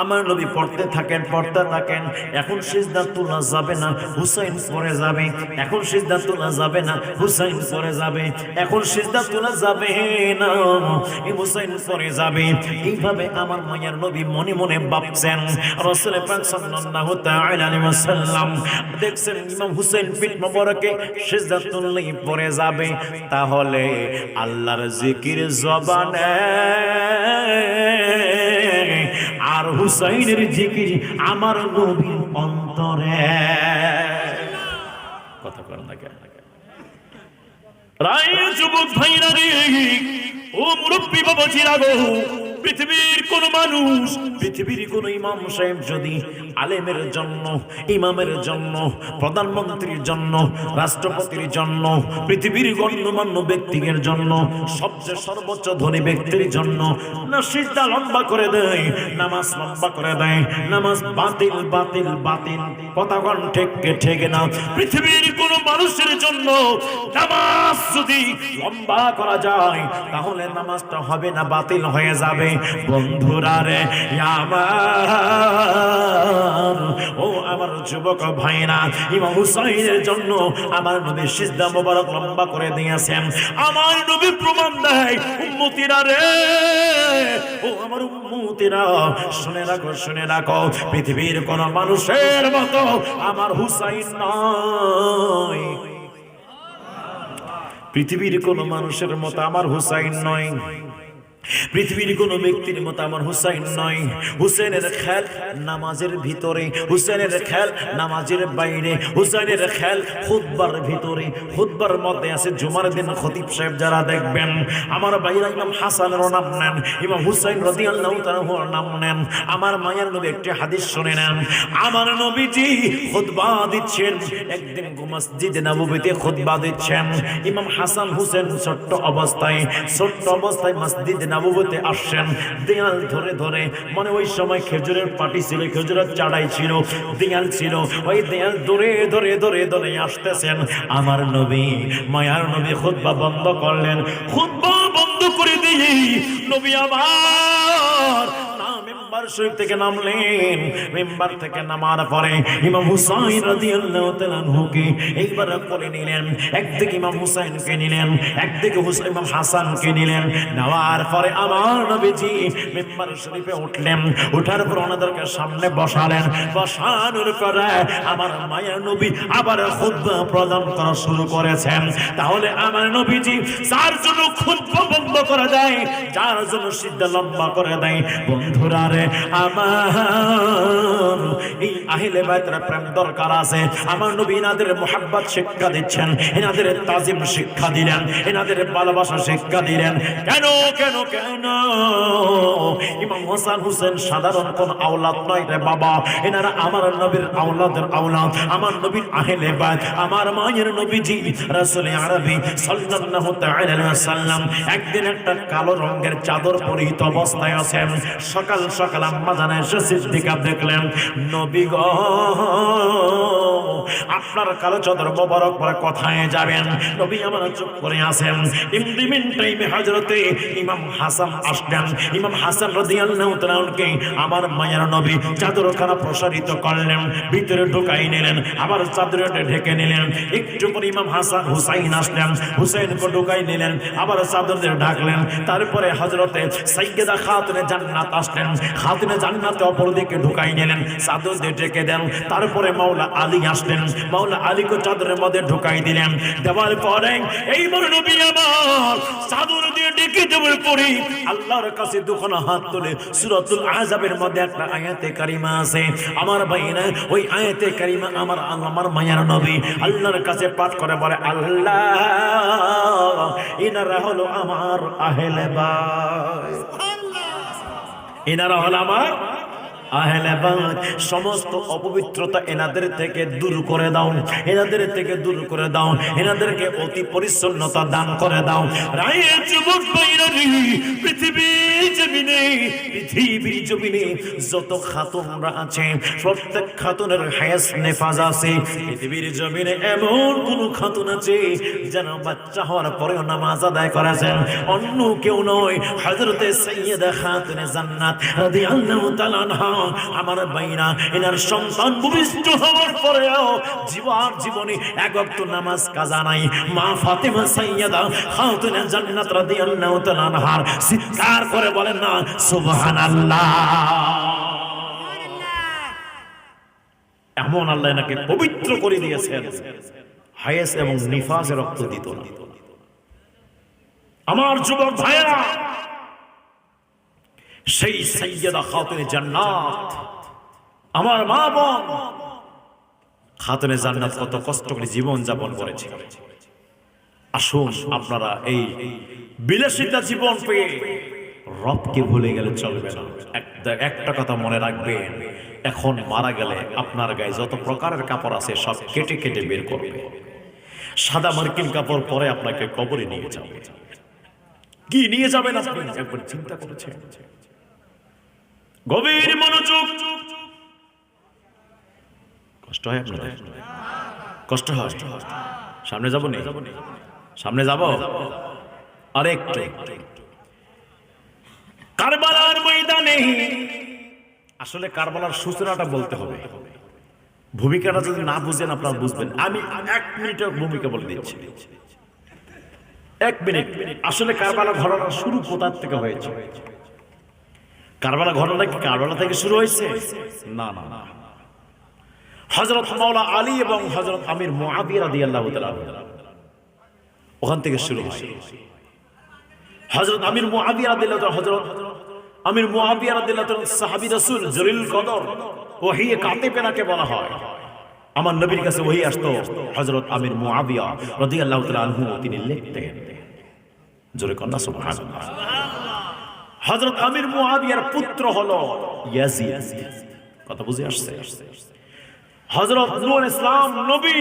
আমার নবী পড়তে থাকেন। এখন সিজদা তোলা যাবে না, হুসাইন পড়ে যাবে। এখন সিজদা তোলা যাবে না, হুসাইন পড়ে যাবে। এখন সিজদা তোলা যাবে না, হুসাইন পড়ে যাবে। এইভাবে আমার মায়ের নবী মনে মনে ভাবছেন। রাসূল পাক সাল্লাল্লাহু তাআলা আলাইহি ওয়াসাল্লাম দেখছেন ইমাম হুসাইন পিঠ মোবারকে সিজদা তুললেই পড়ে যাবে। তাহলে আল্লাহর জিকির জবানে আর হুসাইনের জিকির আমার নবীর অন্তরে। কথা বলেন না কেন? রায় যুবক ভাইরা রে, ও মুরব্বী বাবাজিরা গো, পৃথিবীর কোন মানুষ, পৃথিবীর কোন ইমাম সাহেব যদি আলেমের জন্য, ইমামের জন্য, প্রধানমন্ত্রীর জন্য, রাষ্ট্রপতির জন্য, পৃথিবীর গণ্যমান্য ব্যক্তির জন্য, সবচেয়ে সর্বোচ্চ ধনী ব্যক্তির জন্য না সিজদা লম্বা করে দেয়, নামাজ লম্বা করে দেয়, নামাজ বাতিল বাতিল বাতিল, কথাগণ ঠিক না। পৃথিবীর কোন মানুষের জন্য নামাজ যদি লম্বা করা যায় তাহলে নামাজটা হবে না, বাতিল হয়ে যাবে। বন্ধুরা রে আমার, ও আমার যুবক ভাইরা, ইমাম হুসাইনের জন্য আমার নবী সিজদা মোবারক লম্বা করে দিয়েছেন। আমার নবী প্রমাণ দেয়, উম্মতিরা রে, ও আমার উম্মতিরা, শুনে রাখো শুনে রাখো, পৃথিবীর কোন মানুষের মতো আমার হুসাইন নয়, পৃথিবীর কোন মানুষের মতো আমার হুসাইন নয়, পৃথিবীর কোন ব্যক্তির মতো আমার হুসাইন নয়। হুসেনের খেল নামাজের ভিতরে, হুসেনের খেল নামাজের বাইরে, হুসেনের খেল খুতবার ভিতরে, খুতবার মধ্যে আছে। জুমার দিন খতিব সাহেব যারা দেখবেন, আমার ভাইরা ইমাম হাসানের নাম নেন, ইমাম হুসাইন রাদিয়াল্লাহু তাআলার নাম নেন। আমার মায়ের নবী একটি হাদিস শুনে নেন। আমার নবীজি খুতবা দিচ্ছেন, একদিন মসজিদে নববীতে খুতবা দিচ্ছেন। ইমাম হাসান হুসেন ছোট্ট অবস্থায় মসজিদে নববীতে আসছেন, দেয়াল ধরে ধরে, মানে ওই সময় খেজুরের পাটি ছিল, খেজুরের চাড়াই ছিল, দেয়াল ছিল, ওই দেয়াল ধরে ধরে ধরে ধরে আসতেছেন। আমার নবী, মায়ার নবী খুতবা বন্ধ করলেন। খুতবা বন্ধ করে দিয়ে নবী আমার মেম্বার শরীফ থেকে নামলেন। মেম্বার থেকে নামার পরে ইমাম হুসাইন রাদিয়াল্লাহু তাআলা আনহুকে এইবার কোলে নিলেন। একদিকে ইমাম হুসাইনকে নিলেন, একদিকে ইমাম হাসানকে নিলেন। নেওয়ার পরে আমার নবীজি মেম্বার শরীফে উঠলেন। উঠার পর ওনাদেরকে সামনে বসালেন। বসানোর পরে আমার মায়ের নবী আবার খুতবা প্রদান করা শুরু করেছেন। তাহলে আমার নবীজি যার জন্য খুতবা বন্ধ করে দেয়, যার জন্য সিজদা লম্বা করে দেয়, বন্ধুরা রে আমার, এই আহলে বাইতের প্রেম দরকার আছে। আমার নবী এনাদের মুহাব্বত শিক্ষা দিচ্ছেন, এনাদের তাজিম শিক্ষা দিলেন, এনাদের ভালোবাসা শিক্ষা দিলেন। কেন কেন কেন? ইমাম হাসান হুসেন সাধারণ কোন আওলাদ নয় রে বাবা, এনারা আমার নবীর আওলাদের আওলাদ, আমার নবীর আহলে বাইত। আমার মায়ের নবীজি রাসূল আরবি সাল্লাল্লাহু তাআলা আলাইহি ওয়াসাল্লাম একদিন একটা কালো রঙের চাদর পরিহিত অবস্থায় আছেন। সকাল সকাল আম্মা জানা এসে সিদ্দিকা দেখলেন, নবী গো আপনার কালো চাদর মোবারক পরে কোথায় যাবেন? নবী আমার চুপ করে আছেন। ইমদিমিন টাইমে হযরতে ইমাম হাসান আসলেন। ইমাম হাসান রাদিয়াল্লাহু তাআলা আনহুকে আমার মায়ের নবী চাদরখানা প্রসারিত করলেন, ভিতরে ঢুকাই নিলেন, আবার চাদরটা ঢেকে নিলেন। একটু পরে ইমাম হাসান হুসাইন আসলেন, হুসাইনকে ঢুকাই নিলেন, আবার চাদর দিয়ে ঢাকলেন। তারপরে হযরতে সাইয়্যিদা খাতুনে জান্নাত আসলেন, খাতুনে জান্নাতে অপর দিকে ঢুকাই নিলেন, চাদর দিয়ে ঢেকে দেন। তারপরে মাওলা আলী আসলেন, মাওলা আলীকে চাদরের মধ্যে ঢুকাই দিলেন। দেওয়ার পরে এইবার নবী আমার চাদর দিয়ে ঢেকে দেওয়ার পরে আল্লাহর কাছে দুখানা হাত তুলে সূরাতুল আহজাবের মধ্যে একটা আয়াতে কারিমা আছে। আমার ভাইরা ওই আয়াতে কারিমা আমার মায়ার নবী আল্লাহর কাছে পাঠ করে বলে, আল্লাহ ইনারা হলো আমার আহলে বাইত, এনারা হলো আমার আহলে বাইত। সমস্ত অপবিত্রতা এনাদের থেকে দূর করে দাও, এনাদের থেকে দূর করে দাও, এনাদেরকে অতি পরিচ্ছন্নতা দান করে দাও। রায়ের যুবক ভাইরা, পৃথিবীর জমিনে যত খাতুনরা আছে প্রত্যেক খাতুনের হায়াস নেফাজ আছে। পৃথিবীর জমিনে এমন কোন খাতুন আছে যেন বাচ্চা হওয়ার পরেও নামাজ আদায় করেছেন? অন্য কেউ নয়, হযরতে সাইয়্যিদা খাতুনে জান্নাত রাদিয়াল্লাহু তাআলা আনহা। আমার বাইনা এনার সন্তান ভূমিষ্ঠ হওয়ার পরেও জীবনে এক ওয়াক্ত নামাজ কাজা নাই। মা ফাতেমা সাইয়্যিদা খাতুনে জান্নাত রাদিয়াল্লাহু তাআলা আনহার চিৎকার করে বলেন না সুবহানাল্লাহ। এমন আল্লাহ এনাকে পবিত্র করে দিয়েছেন, হায়েস এবং নিফাসে রক্ত দিত না। আমার যুবক ভাইরা, সেই সাইয়্যিদা খাতুনে জান্নাত, আমার মা বোন খাতুনে জান্নাত কত কষ্ট করে জীবন যাপন করেছে। আসুন আপনারা এই বিলাসিতা জীবন পেয়ে রবকে ভুলে গেলে চলবে না। একটা কথা মনে রাখবেন, এখন মারা গেলে আপনার গায়ে যত প্রকারের কাপড় আছে সব কেটে কেটে বের করবে। সাদা মার্কিন কাপড় পরে আপনাকে কবরে নিয়ে যাবে। কি নিয়ে যাবেন আপনি একবার চিন্তা করেছেন? গভীর মনোযোগ। কষ্ট হয় আপনাদের? কষ্ট হয়? সামনে যাব না? সামনে যাব আরেকটু। কারবালার ময়দানে, আসলে কারবালার সূচনাটা বলতে হবে। ভূমিকাটা যদি না বুঝেন আপনারা বুঝবেন। আমি 1 মিনিটের ভূমিকা বলে দিচ্ছি। 1 মিনিট। আসলে কারবালা ঘটনা শুরু কোথা থেকে হয়েছে? কারবালা ঘটনা কি কারবালা থেকে শুরু হয়েছে? না না না, হযরত মাওলা আলী এবং হযরত আমির মুআবিয়া রাদিয়াল্লাহু তাআলা ওখান থেকে শুরু হয়। হযরত আমির মুআবিয়া রাদিয়াল্লাহু তাআলা, হযরত আমির মুআবিয়া রাদিয়াল্লাহু তাআলা সাহাবী রাসূল জলিল কদর, ওহী কাতিবেনাকে বলা হয়। আমার নবীর কাছে ওহী আসতো, হযরত আমির মুআবিয়া রাদিয়াল্লাহু তাআলা আনহু তিনি লিখতেন। জোরে কন্না সুবহানাল্লাহ। হযরত আমির মুআবিয়ার পুত্র হলো ইয়াজিদ। কথা বুঝে আসছে? হযরত নূহ ইসলাম নবী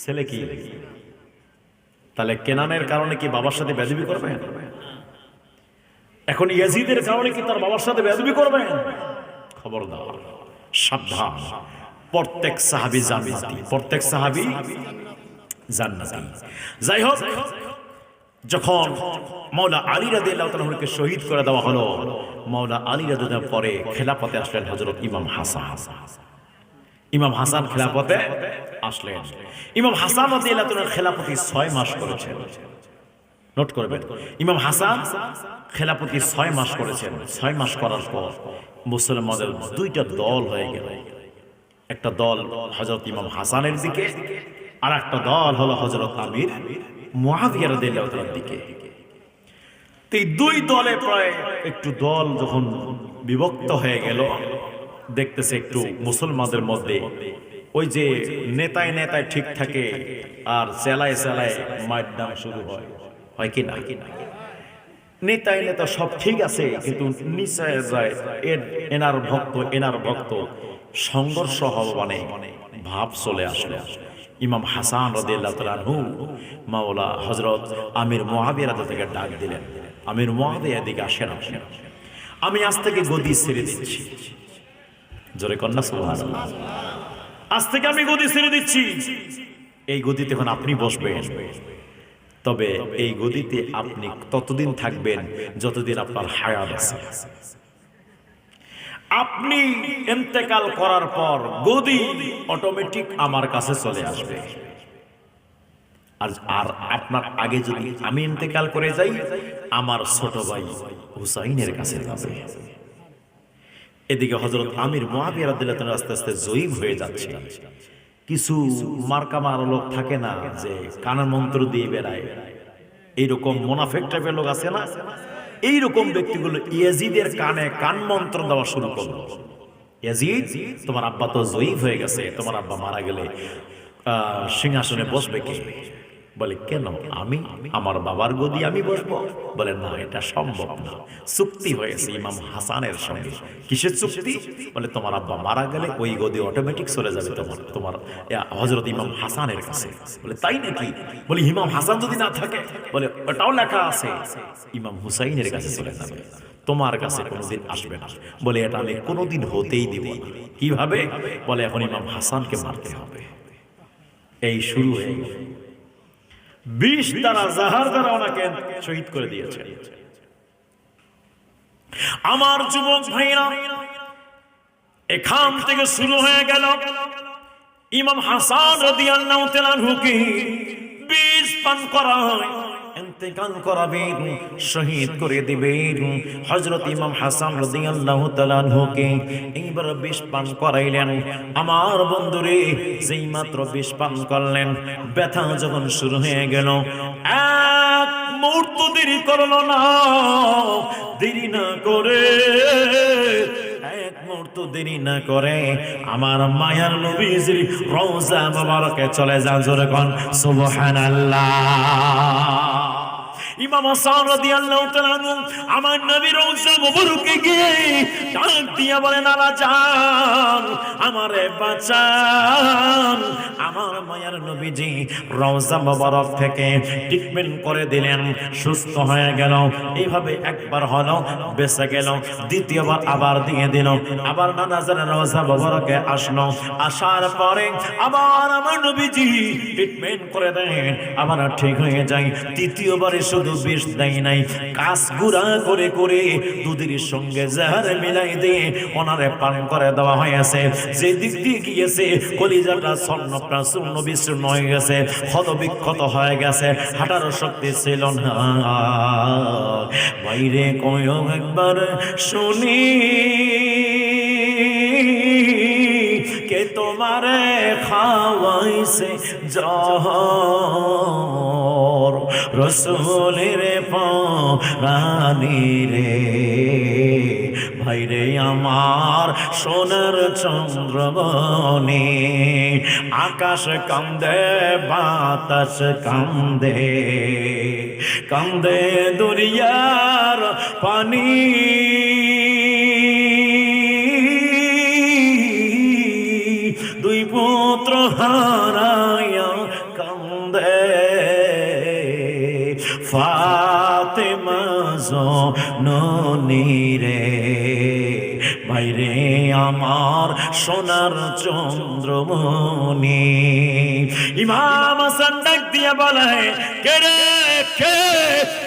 ছেলে কি? তাহলে কেনানের কারণে কি বাবার সাথে বেয়াদবি করবেন? এখন ইয়াজিদের কারণে কি তার বাবার সাথে বেয়াদবি করবেন? খবরদার, সাবধান। প্রত্যেক সাহাবী জান্নাতি, প্রত্যেক সাহাবী জান্নাতি। যাই হোক, যখন মাওলা আলী রাদিয়াল্লাহু তাআলাকে শহীদ করে দেওয়া হলো, মাওলা আলী রাদিয়াল্লাহু পরে খেলাফতে আসলেন হযরত ইমাম হাসান। ইমাম হাসান খেলাফতে আসলেন। ইমাম হাসান রাদিয়াল্লাহু তাআলা খেলাফতি 6 মাস করেছেন। নোট করবেন, ইমাম হাসান খেলাফতি 6 মাস করেছেন। 6 মাস করার পর মুসলমানদের 2টা দল হয়ে গেল। একটা দল হযরত ইমাম হাসানের দিকে, আর একটা দল হলো হযরত আমির মুআবিয়া রাদিয়াল্লাহু তাআলার দিকে। তো এই 2 দলে প্রায় একটু দল যখন বিভক্ত হয়ে গেল, দেখতেছে একটু মুসলমানদের মধ্যে ওই যে নেতায় নেতায় ঠিক থাকে, আর চেলায় চেলায় মারদাম শুরু হয়। হয় কি না? নেতায় নেতা সব ঠিক আছে, কিন্তু নিচে যায় এনার ভক্ত এনার ভক্ত, সংঘর্ষ হবে মানে ভাব চলে আসলো। ইমাম হাসান রাদিয়াল্লাহু তাআলা আনহু মাওলা হযরত আমির মুআবিয়া রাদিয়াল্লাহু তাআলাকে ডাক দিলেন, আমির মুআবিয়া এদিকে আসেন, আমি আজ থেকে গদি ছেড়ে দিচ্ছি। জোরে কন্না সুবহানাল্লাহ। আজ থেকে আমি গদি ছেড়ে দিচ্ছি। এই গদিতে এখন আপনি বসবেন, তবে এই গদিতে আপনি ততদিন থাকবেন যতদিন আপনার হায়াত আছে। আপনি ইন্তেকাল করার পর গদি অটোমেটিক আমার কাছে চলে আসবে। আর আপনার আগে যদি আমি ইন্তেকাল করে যাই, আমার ছোট ভাই হুসাইনের কাছে যাবে। এদিকে হযরত আমির মুআবিয়া রাদিয়াল্লাহু তাআলা আস্তে আস্তে জয়ীব হয়ে যাচ্ছে। কিছু মার্কা মারা লোক থাকে না যে কানের মন্ত্র দিয়ে বেড়ায়, এইরকম মুনাফিক টাইপের লোক আছে না? এইরকম ব্যক্তিগুলো ইয়াজিদের কানে কান মন্ত্র দেওয়া শুরু করলো। ইয়াজিদ, তোমার আব্বা তো জয়ীব হয়ে গেছে, তোমার আব্বা মারা গেলে সিংহাসনে বসবে কে? বলে কেন, আমি আমার বাবার গদি আমি বসবো? বলে না, এটা সম্ভব না। চুক্তি হয়েছে ইমাম হাসানের সঙ্গে। কিসের চুক্তি? বলে তোমার আব্বা মারা গেলে ওই গদি অটোমেটিক চলে যাবে তোমার হযরত ইমাম হাসানের কাছে। বলে তাই নাকি? বলে ইমাম হাসান যদি না থাকে, বলে ওটাও লেখা আছে ইমাম হুসাইনের কাছে চলে যাবে, তোমার কাছে কোনোদিন আসবে না। বলে এটা আমি কোনোদিন হতেই দিব না। কিভাবে? বলে এখন ইমাম হাসানকে মারতে হবে। এই শুরু হয়ে গেল। 20 দ্বারা জাহার দ্বারা ওনাকে শহীদ করে দিয়েছে। আমার যুবক ভাইরা, এখান থেকে শুরু হয়ে গেল ইমাম হাসান রাদিয়াল্লাহু তাআলা আনহুকে 20 পান করা হয়, ইন্তেকাল করাবেন, শহীদ করে দিবেন হযরত ইমাম হাসান রাদিয়াল্লাহু তাআলা আনহুকে। এইবার 20 পান করাইলেন। আমার বন্ধুরে, যেই মাত্র 20 পান করলেন, ব্যথা যখন শুরু হয়ে গেল, এক মুহূর্ত দেরি করল না, দেরি না করে, এক মুহূর্ত দেরি না করে আমার মায়ার নবীজির রওজা মোবারকে চলে যান। জোরে কোন সুবহানাল্লাহ। ইমাম হাসান রাদিয়াল্লাহু তাআলা আনহু আমার নবীর রওজা মুবারকে গিয়ে ডাক দিয়া বলেন, আলা জান আমারে বাঁচান। আমার মায়ার নবীজি রওজা মুবারক থেকে ট্রিটমেন্ট করে দিলেন, সুস্থ হয়ে গেল। এইভাবে একবার হলো বেঁচে গেল, দ্বিতীয়বার আবার দিয়ে দিল। আবার নানাজার রওজা মুবারকে আসলো, আসার পরে আবার আমার নবীজি ট্রিটমেন্ট করে দেন, আবার ঠিক হয়ে যায়। তৃতীয়বারে শুধু বিষ দেয় নাই, কাঁচ গুঁড়া করে করে দুধের সঙ্গে জাহার মিলাই দিয়ে ওনারে পান করে দেওয়া হয়েছে। যে দিক দিয়ে গিয়েছে কলিজাটা স্বর্ণ প্রাচূর্ণ বিচূর্ণ হয়ে গেছে, ক্ষতবিক্ষত হয়ে গেছে, হাঁটার শক্তি ছিল না। বাইরে কয়ও একবার শুনি কে তোমারে খাওয়াইছে জহর, রসুলের পানি রে। ভাইরে আমার সোনার চন্দ্রমণি, আকাশ কান্দে বাতাস কান্দে, কান্দে দরিয়ার পানি। দুই পুত্র হারায়া কান্দে ফাতেমা জননী রে। ভাইরে আমার সোনার চন্দ্রমণি। ইমাম হাসান ডাক দিয়ে বলে, কে রে কে,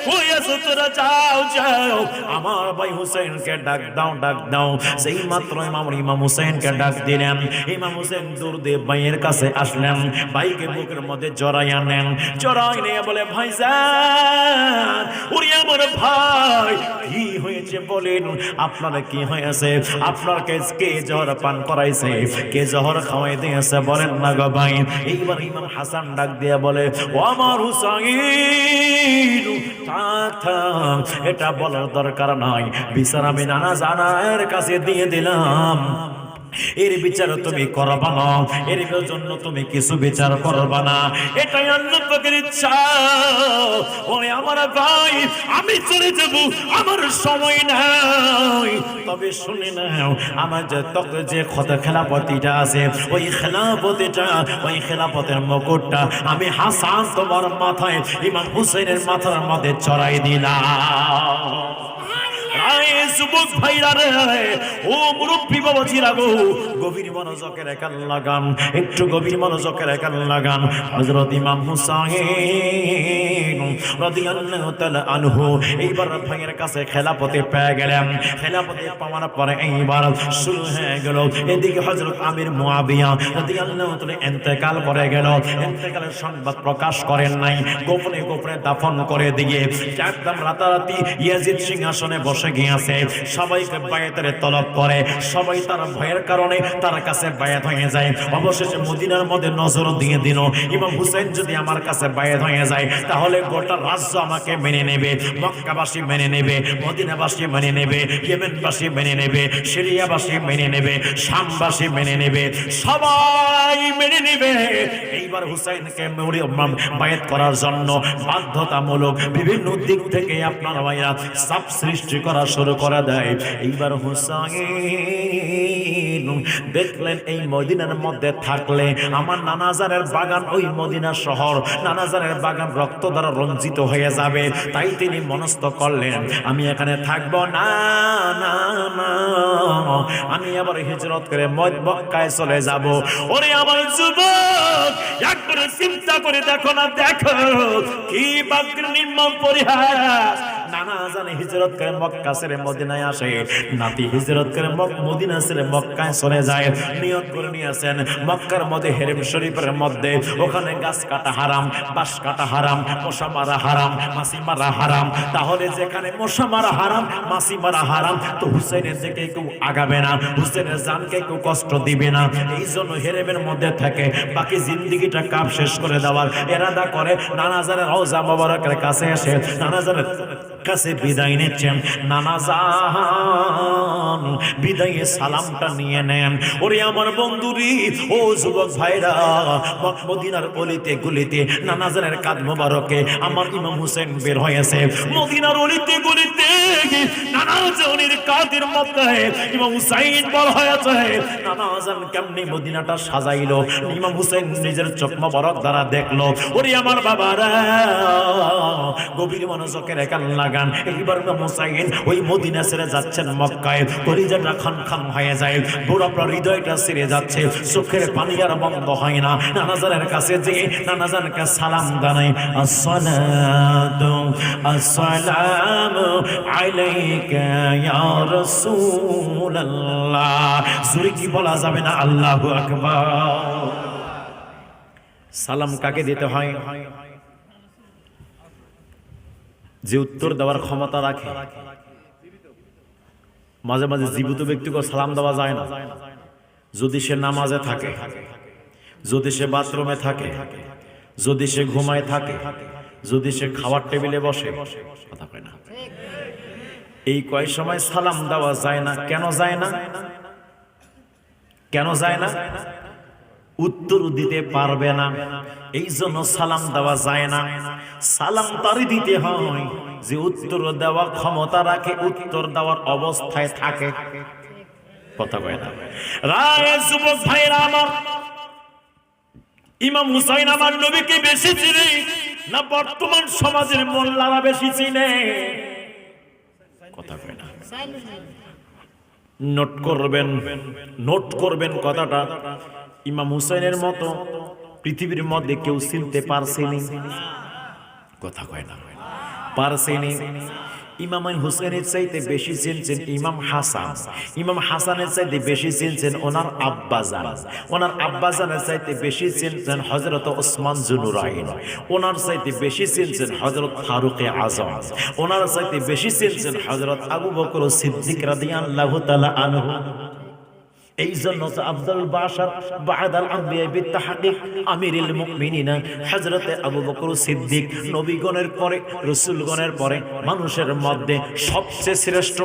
কই আছো তোরা, যাও যাও আমার ভাই হুসেনকে ডাক দাও, ডাক দাও। সেই মাত্র ইমাম হুসেনকে ডাক দিলেন। ইমাম হুসেন দূর দিয়ে ভাইয়ের কাছে আসলেন, ভাইকে বুকের মধ্যে জড়াই আনেন, জড়াই নিয়ে বলে, ভাইজান ওরে আমার ভাই কি হয়েছে বলেন, আপনার কি হয়েছে, আপনার কে জহর পান করাইছে, কে জহর খাওয়াই দিয়েছে বলেন না গো ভাই। এইবার ইমাম হাসান ডাক দিয়ে বলে, ও আমার হুসাইন থাক, এটা বলার দরকার নাই, বিচার আমি নানা জানার কাছে দিয়ে দিলাম। এর বিচার তুমি করবা না, এর জন্য তুমি কিছু বিচার করবা না, এটাই আল্লাহ পাকের ইচ্ছা। ওরে আমার ভাই আমি চলে যাব, আমার সময় নাই। তবে শুনে নাও, আমার যে খেলাপতিটা আছে, ওই খেলাপতের মুকুটটা আমি হাসান তোমার মাথায়, ইমাম হুসেনের মাথার মধ্যে চড়াই দিলাম। যুবক ভাইরা রে, ও মুরব্বী বাবাজিরা গো, গভীর মনোযোগের কান লাগান, একটু গভীর মনোযোগের কান লাগান। হযরত ইমাম হুসাইন রাদিয়াল্লাহু তাআলা আনহু এইবার ভাইয়ের কাছে খেলাপতি পেয়ে গেলেন। খেলাপতি পাওয়ার পরে এইবার শুরু হয়ে গেল। এদিকে হযরত আমির মুয়াবিয়া রাদিয়াল্লাহু তাআলা ইন্তেকাল করে গেল। ইন্তেকালের সংবাদ প্রকাশ করেন নাই, গোপনে গোপনে দাফন করে দিয়ে একদম রাতারাতি ইয়াজিদ সিংহাসনে বসে গিয়েছে। সবাইকে বায়াতের তলব করে, সবাই তার ভয়ের কারণে তার কাছে বায়াত হয়ে যায়। অবশেষে মদিনার মধ্যে নজর দিয়ে দিল, ইমাম হুসাইন যদি আমার কাছে বায়াত হয়ে যায় তাহলে গোটা রাজ্য আমাকে মেনে নেবে, মক্কাবাসী মেনে নেবে, মদিনাবাসী মেনে নেবে, ইয়েমেনবাসী মেনে নেবে, সিরিয়াবাসী মেনে নেবে, শামবাসী মেনে নেবে, সবাই মেনে নেবে। এইবার হুসাইনকে বায়াত করার জন্য বাধ্যতামূলক বিভিন্ন দিক থেকে আপনার ভাইরা চাপ সৃষ্টি করা শুরু করে দেয়। এইবার হুসাইন দেখলেন এই মদিনার মধ্যে থাকলে আমার নানাজারের বাগান, ওই মদিনা শহর নানাজারের বাগান রক্ত দ্বারা রঞ্জিত হয়ে যাবে। তাই তিনি মনস্থ করলেন, আমি এখানে থাকবো না, না না, আমি আবার হিজরত করে মক্কায় চলে যাব। ওরে আমার যুবক, একবার চিন্তা করে দেখো না, দেখো কি বাক্যের নির্মম পরিহাস। নানা জানে হিজরত করে মক্কা ছেড়ে মদিনায় আসে, নাতি হিজরত করে মদিনা ছেড়ে মক্কায় চলে যায়। নিয়ত করে নিয়েছেন মক্কার মধ্যে হেরেম শরীফের মধ্যে, ওখানে গাছ কাটা হারাম, বাঁশ কাটা হারাম, মশা মারা হারাম, মাছি মারা হারাম। তাহলে যেখানে মশা মারা হারাম, মাছি মারা হারাম, তো হুসেনের দিকে কেউ আগাবে না, হুসেনের জানকে কেউ কষ্ট দিবে না। এই জন্য হেরেমের মধ্যে থাকে বাকি জিন্দিগিটা কাপ শেষ করে দেওয়ার এরাদা করে নানাজারের রওজা মোবারকের কাছে এসে নানাজারের কাছে বিদায় নিচ্ছেন। নানা জান বিদায়ে সালামটা নিয়ে নেন। ওরে আমার বন্ধুরি, ও যুবক ভাইরা, মদিনার অলিতে গলিতে নানা জানের কাঁধ মোবারকে আমার ইমাম হুসেন বের হয়েছে। মদিনার অলিতে গলিতে নানা জানের কাঁধের মধ্যে ইমাম হুসাইন বড় হয়েছে। নানা জান কেমনি মদিনাটা সাজাইলো ইমাম হুসেন নিজের চোখ মোবারক দ্বারা দেখলো। ওরে আমার বাবারা, গভীর মনোযোগের কান লাগান। এইবার ইমাম হুসাইন ওই মদিনা ছেড়ে যাচ্ছেন মক্কায়। কলিজাটা খান খান হয়ে যায়, পুরো আপনার হৃদয়টা ছিঁড়ে যাচ্ছে, চোখের পানি আর বন্ধ হয় না। নানা জানের কাছে যে নানা জানকে সালাম জানাই, আসসালাতু আসসালামু আলাইকা ইয়া রাসূলুল্লাহ। জোরে কি বলা যাবে না? আল্লাহু আকবার। সালাম কাকে দিতে হয়? যে উত্তর দেওয়ার ক্ষমতা রাখে। মাঝে মাঝে জীবিত ব্যক্তিকে সালাম দেওয়া যায় না। যদি সে নামাজে থাকে, যদি সে বাথরুমে থাকে, যদি সে ঘুমায় থাকে, যদি সে খাওয়ার টেবিলে বসে, কথা কয় না। এই কয় সময় সালাম দেওয়া যায় না। কেন যায় না? কেন যায় না? উত্তর দিতে পারবে না, এই জন্য সালাম দেওয়া যায় না। সালাম তারই দিতে হয় যে উত্তর দেওয়া ক্ষমতা রাখে, উত্তর দেওয়ার অবস্থায় থাকে। কথা কয় না। রায় যুবক ভাইরা আমার, ইমাম হুসাইন আমার নবীকে বেশি চিনে না বর্তমান সমাজের মোল্লারা বেশি চিনে? কথা কয় না। নোট করবেন, নোট করবেন কথাটা। ইমাম হুসাইনের মতো পৃথিবীর মধ্যে কেউ চিনতে পারছেনি। কথা কয় না, পারছেনি। ইমাম হুসেনের চাইতে বেশি চিনছেন ইমাম হাসান। ইমাম হাসানের চাইতে বেশি চিনছেন ওনার আব্বাজান। ওনার আব্বাজানের চাইতে বেশি চিনছেন হযরত ওসমান জুনুরাইন। ওনার চাইতে বেশি চিনছেন হযরত ফারুকে আজম। ওনার চাইতে বেশি চিনছেন হযরত আবু বকর সিদ্দিক রাদিয়াল্লাহু তাআলা আনহু। এই জন্য আফজালুল বাশার বা'দাল আম্বিয়া বিত্তাহকিক আমিরুল মুমিনিন হযরত আবু বকর সিদ্দিক নবীগণের পরে, রাসূলগণের পরে মানুষের মধ্যে সবচেয়ে শ্রেষ্ঠ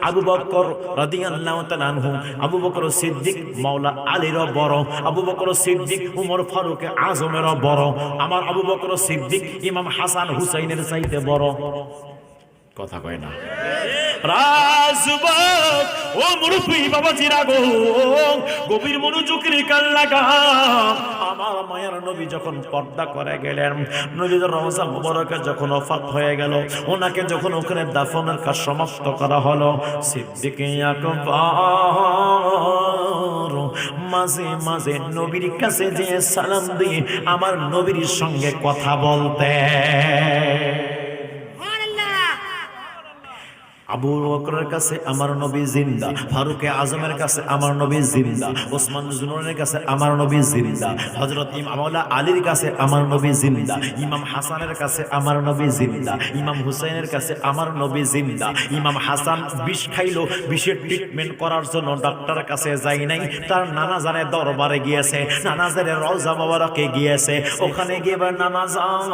আবু বকর রাদিয়াল্লাহু তাআলা আনহু। আবু বকর সিদ্দিক মাওলা আলীরও বড়, আবু বকর সিদ্দিক উমর ফারুক আজমেরও বড়, আমার আবু বকর সিদ্দিক ইমাম হাসান হুসাইনের চাইতে বড়। কথা কয় না। রাজবাক ও মুরব্বি বাবাজিরা গো, গভীর মনোযোগের কান লাগা। আমার মায়ের নবী যখন পর্দা করে গেলেন, নবীর রওজা মুবারকে যখন ওফাত হয়ে গেল, ওনাকে যখন ওখানে দাফনের কাজ সমাপ্ত করা হলো, সিদ্দিক আকবর মাঝে মাঝে নবীর কাছে যে সালাম দিয়ে আমার নবীর সঙ্গে কথা বলতে। আবু বকরের কাছে আমার নবী জিন্দা, ফারুকে আজমের কাছে আমার নবী জিন্দা, ওসমান জুনুনের কাছে আমার নবী জিন্দা, হযরত মাওলা আলীর কাছে আমার নবী জিন্দা, ইমাম হাসানের কাছে আমার নবী জিন্দা, ইমাম হুসাইনের কাছে আমার নবী জিন্দা। ইমাম হাসান বিষ খাইলো, বিষের ট্রিটমেন্ট করার জন্য ডাক্তারের কাছে যাই নাই, তার নানা জানের দরবারে গিয়েছে, নানা জানের রওজা মোবারকে গিয়েছে। ওখানে গিয়ে নানা জান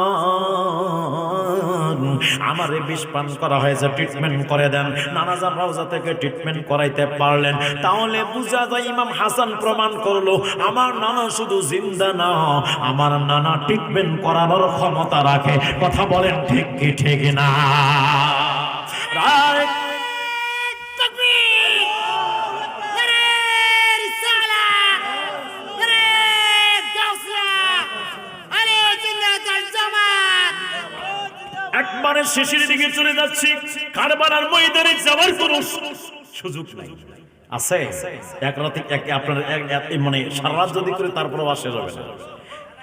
আমারে বিষ পান করা হয়েছে, ট্রিটমেন্ট করে দেন। নানা জান রওজা থেকে ট্রিটমেন্ট করাইতে পারলেন। তাহলে বুঝা যায় ইমাম হাসান প্রমাণ করলো আমার নানা শুধু জিন্দা না, আমার নানা ট্রিটমেন্ট করানোর ক্ষমতা রাখে। কথা বলেন ঠিক কি ঠিক না? একবারে শেষের দিকে চলে যাচ্ছি, কারবালার ময়দানে যাওয়ার কোনো সুযোগ নাই। আছে এক রাতে আপনার মানে সারা রাত যদি করে তারপর আসে যাবে না।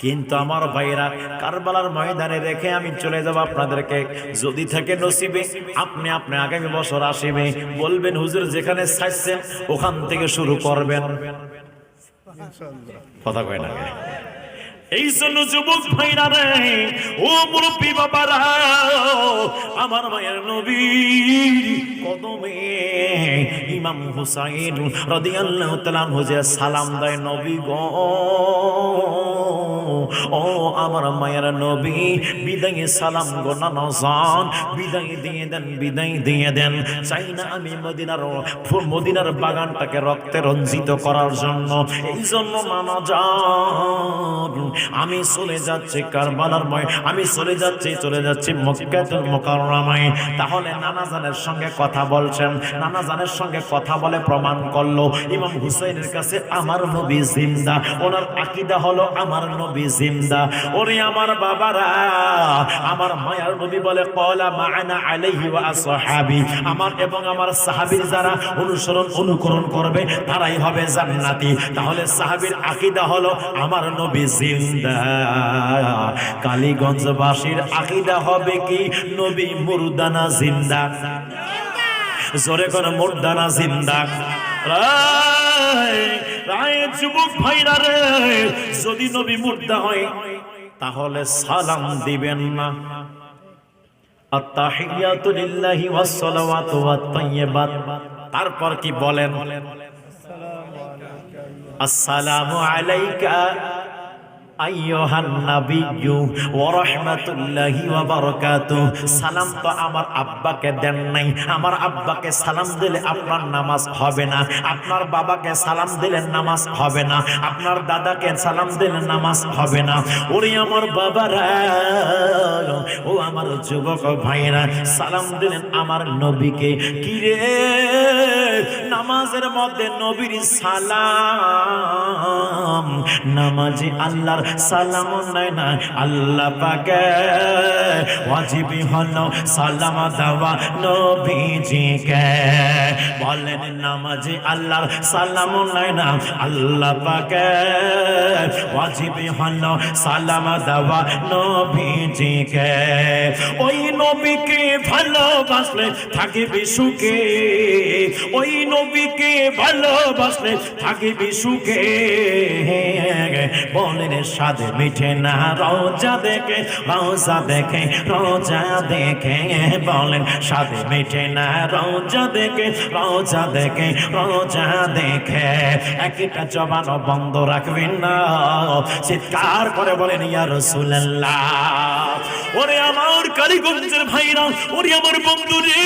কিন্তু আমার ভাইরা, কারবালার ময়দানে রেখে আমি চলে যাব আপনাদেরকে। যদি থাকে নসিবে আপনি আগামী বছর আসিবে, বলবেন হুজুর যেখানে চাইছেন ওখান থেকে শুরু করবেন। কথা কয় না? এই জন্য যুবক ভাইরা রে, ও মুরব্বী বাবারা, আমার মায়ের নবীর কদমে ইমাম হুসাইন রাদিয়াল্লাহু তাআলা হুজে সালাম দেয়, নবী গো ও আমার মায়ের নবী বিদায় সালাম গো নানা জান, বিদায় দিয়ে দেন, বিদায় দিয়ে দেন। চাই না আমি মদিনার বাগানটাকে রক্তে রঞ্জিত করার জন্য, এই জন্য নানা জান আমি চলে যাচ্ছি কারবালার আমি চলে যাচ্ছি মক্কাতুল মুকাররমায়। তাহলে নানা জানের সঙ্গে কথা বলছেন, নানা জানের সঙ্গে কথা বলে প্রমাণ করলো ইমাম হুসাইনের কাছে আমার নবী জিন্দা, ওনার আকীদা হলো আমার নবী জিন্দা। ওরে আমার বাবারা, আমার মায়ার নবী বলে ক্বালা মা'আনা আলাইহি ওয়া আসহাবি, আমার এবং আমার সাহাবীর যারা অনুকরণ করবে তারাই হবে জান্নাতি। তাহলে সাহাবীর আকীদা হলো আমার নবী জিন্দা। কালীগঞ্জবাসীর আকীদা হবে কি? নবী মুর্দানা জিন্দা। জোরে করে মুর্দানা জিন্দা। যুবক ভাইরা রে, যদি নবী মুর্দা হয় তাহলে সালাম দিবেন না। আত-তাহিয়াতু লিল্লাহি ওয়াস সালাওয়াতু ওয়াত তাইয়্যিবাত। তারপর কি বলেন? আসসালামু আলাইকা আইয়ুহান নাবিয়্যু ওয়া রাহমাতুল্লাহি ওয়া বারাকাতুহু। সালাম তো আমার আব্বাকে দেন নাই, আমার আব্বাকে সালাম দিলে আপনার নামাজ হবে না, আপনার বাবাকে সালাম দিলে নামাজ হবে না, আপনার দাদাকে সালাম দিলে নামাজ হবে না। ওরে আমার বাবারা, ও আমার যুবক ভাইরা, সালাম দিলেন আমার নবীকে। কি রে, নামাজের মধ্যে নবীর সালাম, নামাজি আল্লাহর সালাম নাই না, আল্লাহ পাকে ওয়াজিবি হলো সালাম দেওয়া নবীজিকে। বলেন নামাজি আল্লাহর সালাম নাই না, আল্লাহ পাকে ওয়াজিবি হলো সালাম দেওয়া নবীজিকে। ওই নবীকে ভালোবাসলে থাকিবি সুখে, ওই নবীকে ভালোবাসলে থাকিবি সুখে। বলেন সাদে মিঠে না রোজা দেখে, রোজা দেখে, রোজা দেখে। বলেন সাদে মিঠে না রোজা দেখে, রোজা দেখে, রোজা দেখে। একটা জবান বন্ধ রাখবেন না, চিৎকার করে বলেন ইয়া রাসূলুল্লাহ। ওরে আমার কালীগঞ্জের ভাইরা, ওরে আমার বন্ধুরে,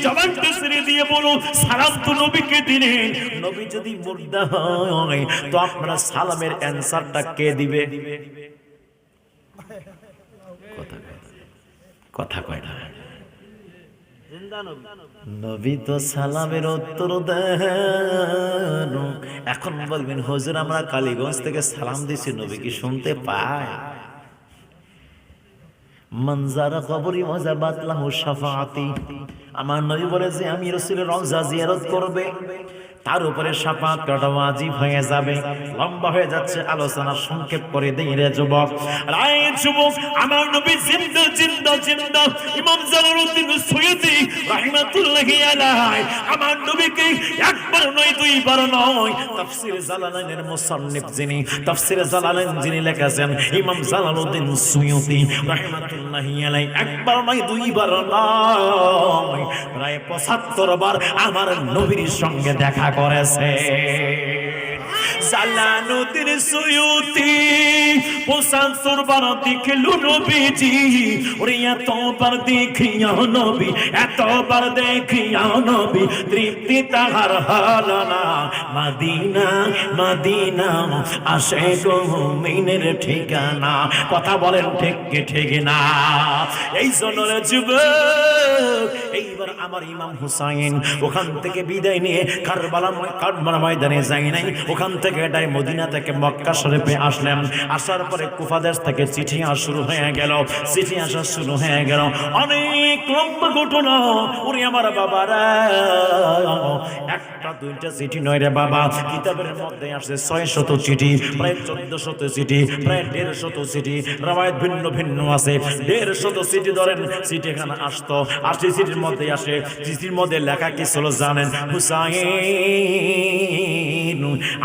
জবানটা ছেড়ে দিয়ে বলো সালাম তো নবীকে দিলেন। নবী যদি মুর্দা হয় তো আপনারা সালামের অ্যানসারটা কে দিবে? কথা কয় না। নবী তো সালামের উত্তর দেন। এখন বলবেন হুজুর আমরা কালীগঞ্জ থেকে সালাম দিছি, নবী কি শুনতে পায়? মনজারা কবরি ওয়াজাবাত লাহু শাফাআতি। আমার নবী বলে যে আমি রাসূলের রওজা জিয়ারত করবে তার উপরে শাফাআত করা ওয়াজিব হয়ে যাবে। লম্বা হয়ে যাচ্ছে আলোচনা, সংক্ষেপ করে দেই রে যুবক। রায় যুবক, আমার নবী জিন্দা জিন্দা জিন্দা। ইমাম জালালউদ্দিন সৈয়দী রাহমাতুল্লাহি আলাইহি আমার নবীকে একবার নয় দুইবার নয়, তাফসীর জালালাইনের মুসান্নিফ যিনি, তাফসীর জালালাইন যিনি লিখেছেন ইমাম জালালউদ্দিন সৈয়দী রাহমাতুল্লাহি আলাইহি, একবার নয় দুইবার নয়, প্রায় ৭৫ বার আমার নবীর সঙ্গে দেখা করেছে। জালালউদ্দিন সৈয়দী ৭৫ বার দেখলো নবীজি। ওরে এতবার দেখিয়া নবী, এতবার দেখিয়া নবী, তৃপ্তি তাহার হলো না। মদিনা মদিনা আসে গো মুমিনের ঠিকানা। কথা বলেন ঠিক কি ঠিক না? এই জন্য যুবক, এইবার আমার ইমাম হুসাইন ওখান থেকে বিদায় নিয়ে কারবালা ময়দানে যাই নাই, ওখান থেকে এটাই মদিনা থেকে মক্কা শরীফে আসলেন। আসার পরে কুফা দেশ থেকে চিঠি আসা শুরু হয়ে গেল, চিঠি আসা শুরু হয়ে গেল। অনেক লম্বা ঘটনা। ওরে আমার বাবারা, একটা দুইটা চিঠি নয় রে বাবা, কিতাবের মধ্যে আসছে ৬০০ চিঠি, প্রায় ১৪০০ চিঠি, প্রায় ১৫০ চিঠি। রাওয়ায়াত ভিন্ন ভিন্ন আছে। ১৫০ চিঠি ধরেন, চিঠি এখানে আসতো। ৮০ চিঠির মধ্যে আসে। চিঠির মধ্যে লেখা কি ছিল জানেন? হুসাইন,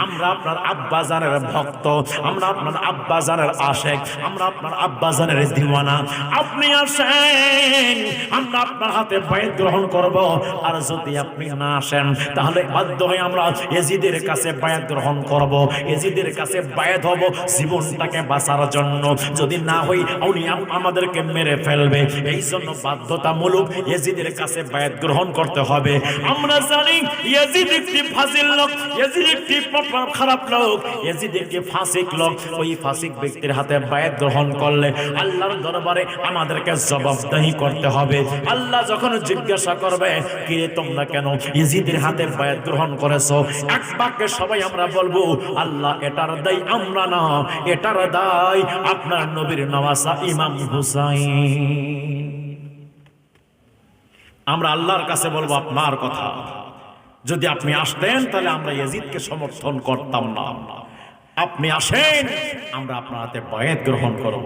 আমরা আপনার আব্বাজানের ভক্ত, আমরা আপনার আব্বাজানের আশেক, আমরা আপনার আব্বাজানের দিওয়ানা। আপনি আসেন, আমরা আপনার হাতে বায়াত গ্রহণ করব। আর যদি আপনি না আসেন তাহলে বাধ্য হয়ে আমরা ইয়াজিদের কাছে বায়াত গ্রহণ করব, ইয়াজিদের কাছে বায়াত হব জীবনটাকে বাঁচার জন্য। যদি না হই উনি আমাদেরকে মেরে ফেলবে, এই জন্য বাধ্যতামূলক ইয়াজিদের কাছে বায়াত গ্রহণ করতে হবে। আমরা জানি ইয়াজিদ একটি ফাজিল লোক, ইয়াজিদ একটি খারাপ লোক, ইয়াজিদ একটি ফাসিক লোক। ওই ফাসিক ব্যক্তির হাতে বায়াত গ্রহণ করলে আল্লাহর দরবারে আমাদেরকে জবাবদিহি করতে হবে। আল্লাহ যখন জিজ্ঞাসা করবে, কি রে তোমরা কেন ইয়াজিদের হাতে বায়াত গ্রহণ করেছো, এক বাক্যে সবাই আমরা বলবো, আল্লাহ এটার দায় আমরা না, এটার দায় আপনার নবীর নওয়াসা ইমাম হুসাইন। আমরা আল্লাহর কাছে বলবো আপনার কথা, যদি আপনি আসতেন তাহলে আমরা ইয়াজিদকে সমর্থন করতাম না। আপনি আসেন, আমরা আপনার হাতে বায়াত গ্রহণ করব।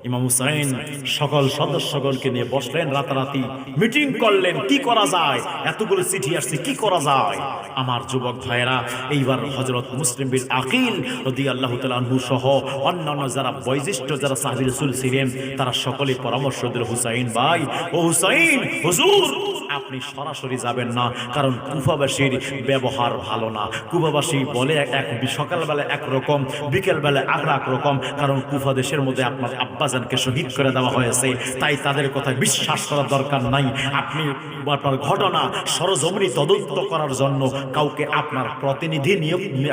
ইমাম হুসাইন সকল সদস্যগণকে নিয়ে বসলেন, রাতারাতি মিটিং করলেন, কি করা যায়, এতগুলো চিঠি আসছে, কি করা যায়। আমার যুবক ভাইয়েরা, এইবার হযরত মুসলিম বিন আকিল রাদিয়াল্লাহু তাআলা আনহু সহ অন্যান্য যারা বয়োজ্যেষ্ঠ যারা সাহাবী রাসূল ছিলেন, তারা সকলেই পরামর্শ দিল, হুসাইন ভাই, ও হুসাইন হুজুর, আপনি সরাসরি যাবেন না, কারণ কুফাবাসীর ব্যবহার ভালো না। কুফাবাসী বলে এক সকালবেলা একরকম, বিকেলবেলা আর এক রকম, কারণ কুফা দেশের মধ্যে আপনার আব্বাজানকে শহীদ করে দেওয়া হয়েছে, তাই তাদের কথায় বিশ্বাস করার দরকার নাই। আপনি আপনার ঘটনা সরজমিনি তদন্ত করার জন্য কাউকে আপনার প্রতিনিধি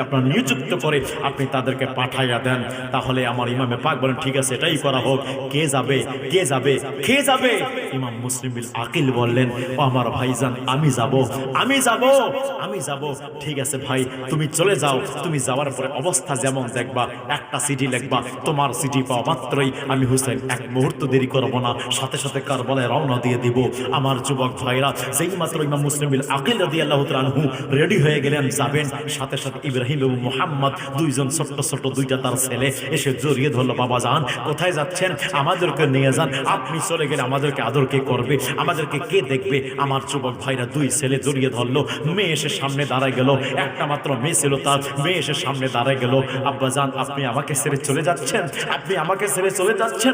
আপনার নিযুক্ত করে আপনি তাদেরকে পাঠাইয়া দেন। তাহলে আমার ইমামে পাক বলেন, ঠিক আছে, এটাই করা হোক। কে যাবে, কে যাবে, কে যাবে? ইমাম মুসলিম বিন আকিল বললেন, ও আমার ভাইজান, আমি যাব, আমি যাব, আমি যাব। ঠিক আছে ভাই, তুমি চলে যাও। তুমি যাওয়ার পরে অবস্থা যেমন দেখবা, একটা সিটি লিখবা, তোমার সিটি পাওয়া মাত্রই আমি হুসাইন এক মুহূর্ত দেরি করব না, সাথে সাথে কারবালায় রওনা দিয়ে দিব। আমার যুবক ভাইরা, যেই মাত্র ইমাম মুসলিম বিন আকিল রাদিয়াল্লাহু তাআলা আনহু রেডি হয়ে গেলেন যাবেন, সাথে সাথে ইব্রাহিম এবং মুহাম্মদ দুইজন ছোট্ট ছোট্ট দুইটা তার ছেলে এসে জড়িয়ে ধরলো, বাবা যান, কোথায় যাচ্ছেন? আমাদেরকে নিয়ে যান, আপনি চলে গেলে আমাদেরকে আদর কে করবে, আমাদেরকে কে দেখবে? আমার যুবক ভাইরা, দুই ছেলে জড়িয়ে ধরলো। মেয়ে এসে সামনে দাঁড়ায় গেল, একটা মাত্র মেয়ে ছিল তার, মেয়ে এসে সামনে দাঁড়ায় গেল, আব্বা জান, আপনি আমাকে ছেড়ে চলে যাচ্ছেন, আপনি আমাকে ছেড়ে চলে যাচ্ছেন,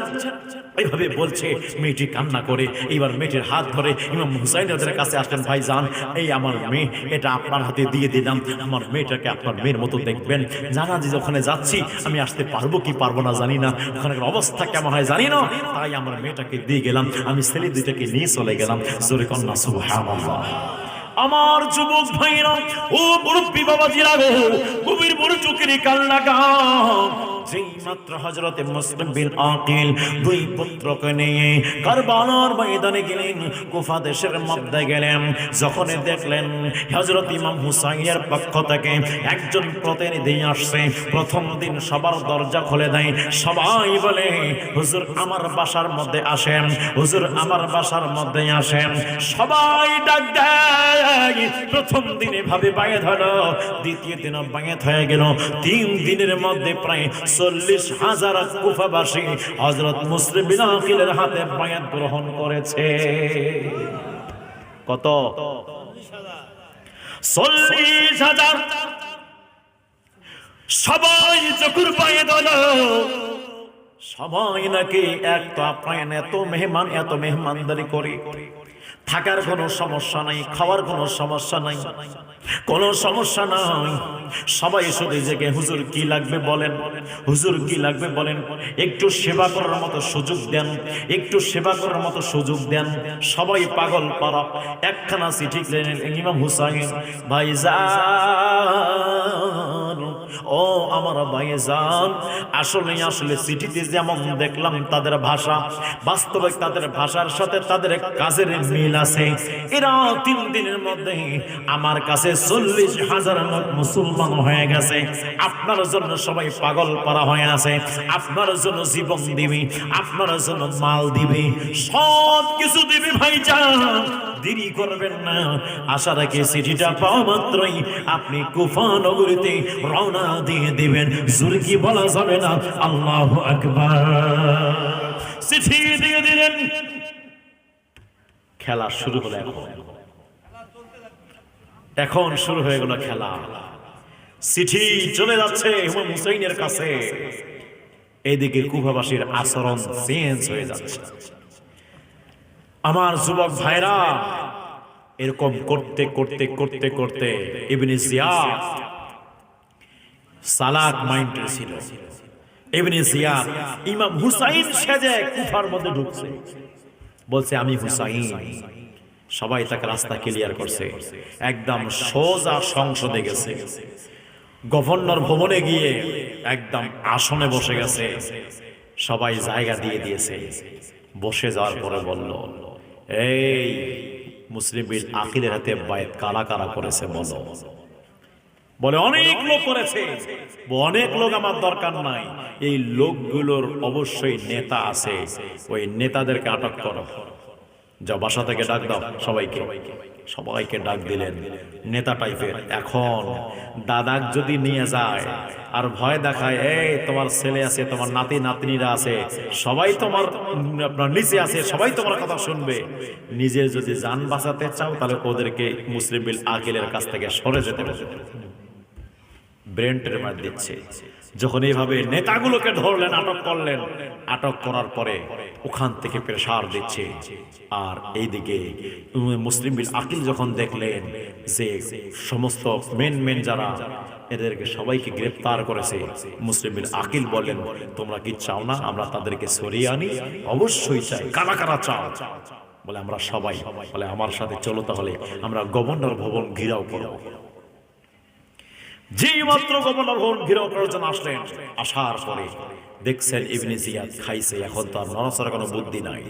এইভাবে বলছে। মেয়েটি কান্না করে এইবার মেয়েটির হাত ধরে ইমাম হুসাইনের কাছে আসলেন, ভাই জান, এই আমার মেয়ে, এটা আপনার হাতে দিয়ে দিলাম, আমার মেয়েটাকে আপনার মেয়ের মতো দেখবেন। জানা যে ওখানে যাচ্ছি, আমি আসতে পারবো কি পারবো না জানি না, ওখানকার অবস্থা কেমন হয় জানি না, তাই আমার মেয়েটাকে দিয়ে গেলাম, আমি ছেলে দুইটাকে নিয়ে চলে গেলাম। জোরে কন্যা সুবহানাল্লাহ। আমার যুবক ভাইরা, ও মুরব্বী বাবাজিরা গো, গভীর বড় চোখের কান্না গাও। যেই মাত্র হযরতে মুসলিম বিন আকিল দুই পুত্রকে নিয়ে কারবালার ময়দানে গেলেন, কুফা দেশের মধ্যে গেলেন, যখন দেখলেন হযরত ইমাম হুসাইনের পক্ষ থেকে একজন প্রতিনিধি আসছে, প্রথম দিন সবার দরজা খুলে দেয়, সবাই বলে, হুজুর আমার বাসার মধ্যে আসেন, হুজুর আমার বাসার মধ্যে আসেন, সবাই ডাক দেয়। প্রথম দিনে ভাবে বায়াত হলো, দ্বিতীয় দিন বায়াত হয়ে গেল, 3 দিনের মধ্যে প্রায় 40,000 কুফাবাসী হযরত মুসলিম বিন আকিলের হাতে বায়াত গ্রহণ করেছে। কত? 40,000। সবাই যখন বায়াত হলো, সবাই নাকি এক তো আপনার এত মেহমানদারি করে, থাকার কোনো সমস্যা নাই, খাওয়ার কোনো সমস্যা নাই, কোনো সমস্যা নাই। সবাই শুধু জেগে, হুজুর কি লাগবে বলেন, হুজুর কি লাগবে বলেন, একটু সেবা করার মতো সুযোগ দেন, একটু সেবা করার মতো সুযোগ দেন। সবাই পাগল পারা একখানা চিঠি দিলেন, ইমাম হুসাইন ভাইজান, ও আমার ভাইজান, আসলে চিঠিতে যেমন দেখলাম তাদের ভাষা, বাস্তবে তাদের ভাষার সাথে তাদের কাজের মিল আছে। এরা 3 দিনের মধ্যে আমার কাছে 40,000 লোক মুসলমান হয়ে গেছে। আপনার জন্য সবাই পাগল পারা হয়ে আছে, আপনার জন্য জীবন দিবি, আপনার জন্য মাল দিবি, সব কিছু দিবি ভাইজান, দেরি করবেন না। আশা রাখি চিঠিটা পাওয়া মাত্রই আপনি কুফা নগরীতে রওনা দিয়ে দিবেন। জোরে কি বলা যাবে না? আল্লাহু আকবার। চিঠি দিয়ে দিলেন। খেলা শুরু হলো, এখন শুরু হয়ে গেল খেলা। চিঠি চলে যাচ্ছে ইমাম হুসাইনের কাছে। এইদিকে কুফাবাসীর আচরণ চেঞ্জ হয়ে যাচ্ছে। আমার যুবক ভাইরা, এরকম করতে করতে করতে করতে ইবনে জিয়াদ সালাক মাইন্ডের ছিল। ইবনে জিয়াদ ইমাম হুসাইন সেজে কুফার মধ্যে ঢুকছে, বলছে আমি হুসাইন। সবাই তাকে রাস্তা ক্লিয়ার করছে, একদম সোজা সংসদে গেছে, গভর্নর ভবনে গিয়ে একদম আসনে বসে গেছে। সবাই জায়গা দিয়ে দিয়েছে। বসে যাওয়ার পরে বলল, এই মুসলিম বিল আকিলের হাতে বায়াত কারা কারা করেছে বলো। বলে অনেক লোক করেছে। অনেক লোক আমার দরকার নাই, এই লোকগুলোর অবশ্যই নেতা আছে, ওই নেতাদেরকে আটক করো। যা বাসা থেকে ডাক দাও সবাইকে। সবাইকে ডাক দিলেন, নেতা টাইপের। এখন দাদাক যদি নিয়ে যায় আর ভয় দেখায়, এই তোমার ছেলে আছে, তোমার নাতি নাতনিরা আছে, সবাই তোমার আপনার নিচে আছে, সবাই তোমার কথা শুনবে। নিজের যদি জান বাঁচাতে চাও তাহলে ওদেরকে মুসলিম বিল আকিলের কাছ থেকে সরে যেতে হবে। ব্রেন ট্রেমার দিচ্ছে। যখন এইভাবে নেতাগুলোকে ধরলেন, আটক করলেন, আটক করার পরে ওখান থেকে প্রেসার দিচ্ছে। আর এইদিকে মুসলিম বিল আকিল যখন দেখলেন যে সমস্ত মেন যারা এদেরকে সবাইকে গ্রেফতার করেছে, মুসলিম বিল আকিল বলেন, তোমরা কি চাও না আমরা তাদেরকে সরিয়ে আনি? অবশ্যই চাই। কারা কারা চাও? বলে আমরা সবাই। বলে আমার সাথে চলো, তাহলে আমরা গভর্নর ভবন ঘেরাও করব। যেই মাত্র গভর্নর ভবন ঘেরাও করার জন্য আসলেন, আসার পরে দেখছেন ইবনে জিয়াদ খাইছে। এখন তো আর নড়াচড়ার কোনো বুদ্ধি নাই।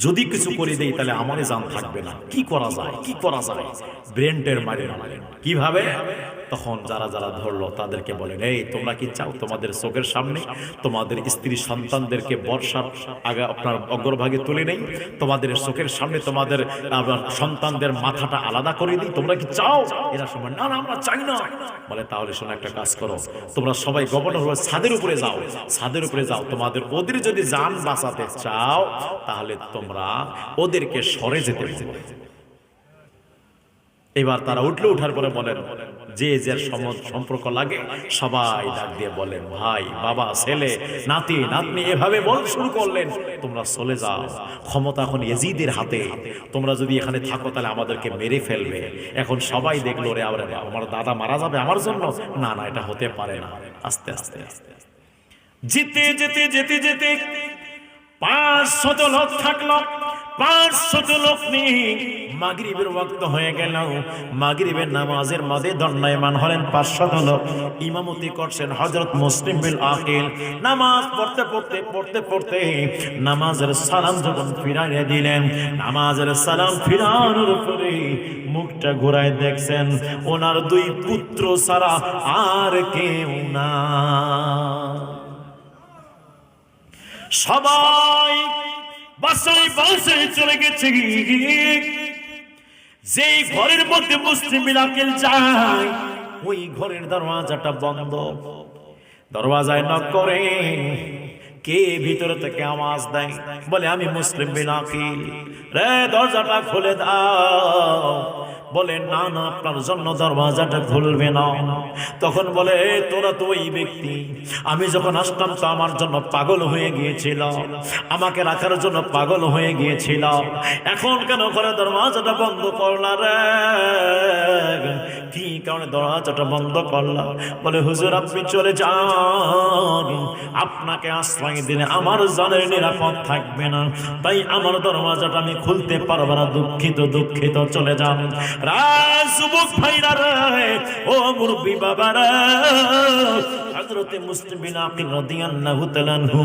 যদি কিছু করে দেই তাহলে আমারই জান থাকবে না। কি করা যায়, কি করা যায়? ব্রেনটের মারে মারলেন। কিভাবে? তখন যারা যারা ধরলো তাদেরকে বলেন, এই তোমরা কি চাও তোমাদের চোখের সামনে তোমাদের স্ত্রী সন্তানদেরকে বর্ষার আগে আপনার অগ্রভাগে তুলে নেই? তোমাদের চোখের সামনে তোমাদের সন্তানদের মাথাটা আলাদা করে দিই? তোমরা কি চাও? এরা সময় না না আমরা চাই না। বলে তাহলে শোনো, একটা কাজ করো, তোমরা সবাই গভর্নর হয়ে ছাদের উপরে যাও, ছাদের উপরে যাও। তোমাদের ওদের যদি জান বাঁচাতে চাও তাহলে তোমরা ওদেরকে সরে যেতে বলো। এবার তারা উঠলে, উঠার পরে বলেন, যে যার সম্পর্ক লাগে সবাই ডাক দিয়ে বলেন, ভাই বাবা ছেলে নাতি নাতনি, এভাবে বল শুরু করলেন, তোমরা চলে যাও, ক্ষমতা এখন ইয়াজিদের হাতে। তোমরা যদি এখানে থাকো তাহলে আমাদেরকে মেরে ফেলবে। এখন সবাই দেখলো, রে আমার দাদা মারা যাবে আমার জন্য? না না, এটা হতে পারে না। আস্তে আস্তে আস্তে যেতে যেতে যেতে যেতে 500 লোক থাকলো। 500 লোক নিয়ে মাগরিবের ওয়াক্ত হয়ে গেল। মাগরিবের নামাজের মধ্যে দণ্ডায়মান হলেন 500 লোক। ইমামতি করছেন হযরত মুসলিম বিল আকিল। নামাজ পড়তে পড়তে পড়তে পড়তে নামাজের সালাম যখন ফিরাইয়ে দিলেন, নামাজের সালাম ফিরানোর পরে মুখটা ঘুরায় দেখছেন ওনার 2 পুত্র ছাড়া আর কেউ না। সবাই বাসায় বাসায় চলে গেছে। যেই ঘরের মধ্যে মুসলিম বিল আকিল যায়, ওই ঘরের দরওয়াজাটা বন্ধ। দরওয়াজায় নক করে, কে ভিতর থেকে আওয়াজ দেয়? বলে আমি মুসলিম বিল আকিল। রে দরজাটা খুলে দাও। বলে না না, আপনার জন্য দরওয়াজাটা খুলবে না। তখন বলে, তোরা তো ওই ব্যক্তি, আমি যখন আসতাম তো আমার জন্য পাগল হয়ে গিয়েছিল, আমাকে রাখার জন্য পাগল হয়ে গিয়েছিল, এখন কেন করে দরওয়াজাটা বন্ধ করলা রে? কি কারণে দরওয়াজাটা বন্ধ করলা? বলে হুজুর আপনি চলে যান, আপনাকে আশ্রয় দিলে আমার জানের নিরাপদ থাকবে না, তাই আমার দরওয়াজাটা আমি খুলতে পারবো না। দুঃখিত দুঃখিত, চলে যান। যুবক ভাইরা রে, ও মুরব্বি বাবারা, হযরতে মুসলিম বিন আকিল রাদিয়াল্লাহু তাআলা আনহু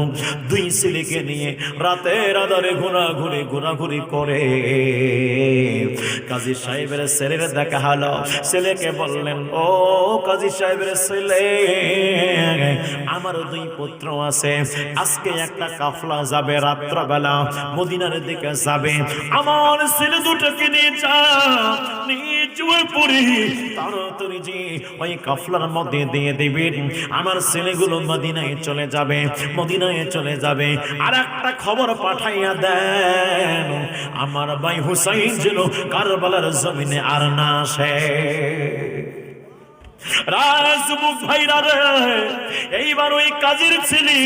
2 ছেলেকে নিয়ে রাতের আধারে ঘোরাঘুরি করে কাজী সাহেবের ছেলের দেখা হলো। ছেলেকে বললেন, ও কাজী সাহেবের ছেলে, আমার 2 পুত্র আছে, আজকে একটা কাফলা যাবে, রাত্রবেলা মদিনার দিকে যাবে, আমার ছেলে দুটোকে নিয়ে যা, তাড়াতাড়ি যে ওই কাফলার মধ্যে দিয়ে দিবেন। আমার ছেলেগুলো মদিনায় চলে যাবে, মদিনায় চলে যাবে। আর একটা খবর পাঠাইয়া দেন, আমার ভাই হুসাইন যেন কারবালার জমিনে আর না আসে। রাজবুক ভাইরা রে, এইবার ওই কাজের ছেলে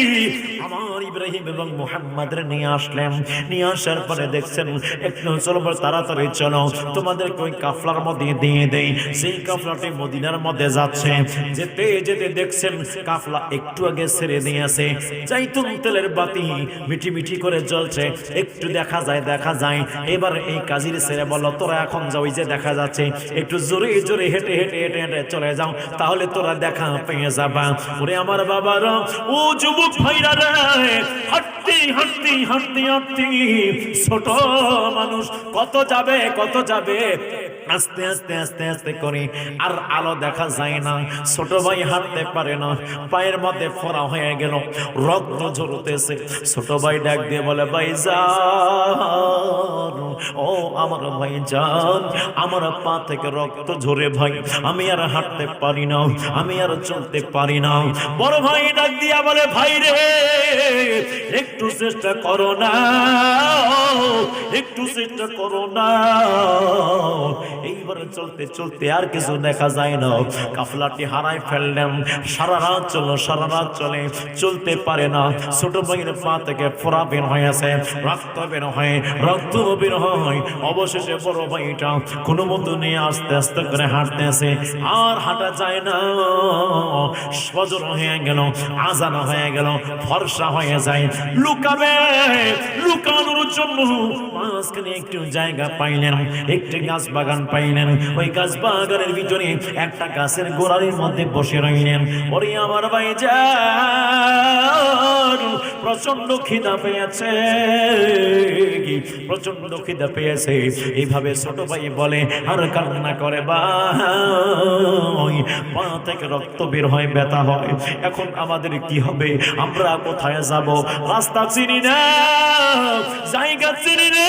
আমার ইব্রাহিম এবং মুহাম্মাদের নিয়ে আসলেন। নিয়ে আসার পরে দেখছেন একটু চলো তাড়াতাড়ি চলো, তোমাদেরকে ওই কাফলার মধ্যে দিয়ে দেই। সেই কাফলাটি মদিনার মধ্যে যাচ্ছে। যেতে যেতে দেখছেন কাফলা একটু আগে ছেড়ে দিয়েছে, জাইতুন তেলের বাতি মিটি মিটি করে জ্বলছে, একটু দেখা যায়। এবার এই কাজীর ছেলে বলল, তোরা এখন যাও, ওই যে দেখা যাচ্ছে, একটু জোরে জোরে হেঁটে হেঁটে হেঁটে হেঁটে চলে যাও, তাহলে তোরা দেখা পেয়ে যাবা। ওরে আমার বাবারা, ও যুবক ভাইরা রে, হাঁটতে হাঁটতে হাঁটতে হাঁটতে ছোট মানুষ কত যাবে আস্তে আস্তে আস্তে আস্তে করে, আর আলো দেখা যায় না। ছোট ভাই হাঁটতে পারে না, পায়ের মধ্যে ফোড়া হয়ে গেল, রক্ত ঝরতেছে। ছোট ভাই ডাক দিয়ে বলে, ভাইজান, ও আমার ভাইজান, আমার পা থেকে রক্ত ঝরে ভাই, আমি আর হাঁটতে পারি না, আমি আর চলতে পারি না। বড় ভাই ডাক দিয়া বলে, ভাই রে, একটু চেষ্টা করো না, একটু চেষ্টা করো না। এইবার চলতে চলতে আর কিছু দেখা যায় না, কাফলাটি হারাই ফেললেন। সারা রাত চলে, চলতে পারে না। ছোট ভাইয়ের পা থেকে ফোড়া বের হয়েছে, রক্ত বের হয়। অবশেষে বড় ভাইটা কোনো মতো নিয়ে আস্তে আস্তে করে হাঁটতেছে, আর হাঁটা যায় না। ফজর হয়ে গেল, আজান হয়ে গেল, ফর্সা হয়ে যায়। লুকানোর জন্য মাঝখানে একটু জায়গা পাইলেন, একটি গাছ বাগান পাইলেন। ওই গাছ বাগানের ভিতরে একটা গাছের গোড়ার মধ্যে বসে রইলেন। ওরে আমার ভাইজান, প্রচন্ড খিদা পেয়েছে। এইভাবে ছোট ভাই বলে আর কান্না করে, ভাই, পা থেকে রক্ত বের হয়, ব্যথা হয়, এখন আমাদের কি হবে? আমরা কোথায় যাব? রাস্তা চিনি না, জায়গা চিনি না,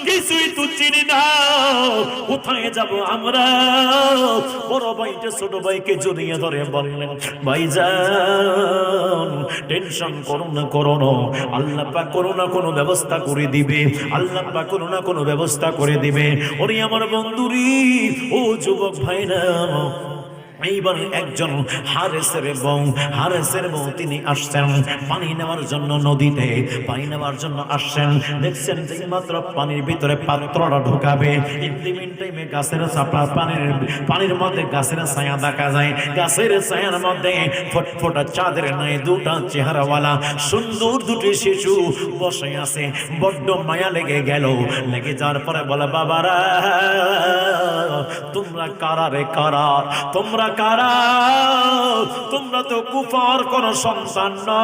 কিছুই তো চিনি না, কোথায় যাব আমরা? বড় ভাইটা ছোট ভাইকে জড়িয়ে ধরে বললেন, ভাইজান, টেনশন করো না, আল্লাহ পাক কোনো না কোনো ব্যবস্থা করে দিবে, আল্লাহ পাক কোনো না কোনো ব্যবস্থা করে দিবে। ওরে আমার বন্ধুরি, ও যুবক ভাইরা, এইবার একজন হারেসের বউ তিনি আসছেন পানি নেওয়ার জন্য, নদীতে পানি নেওয়ার জন্য আসছেন। দেখছেন যে মাত্র পানির ভিতরে পাত্রটা ঢুকাবে, টাইমে গাছের চাপা পানির মধ্যে গাছের ছায়া দেখা যায়। গাছের ছায়ার মধ্যে ফটফটা চাঁদের নাই দুটা চেহারাওয়ালা সুন্দর দুটি শিশু বসে আছে। বড্ড মায়া লেগে গেল। লেগে যাওয়ার পরে বলে, বাবারা, তোমরা কারা রে, কারা তোমরা, কারা? তোমরা তো কুফার কোন সন্তান না,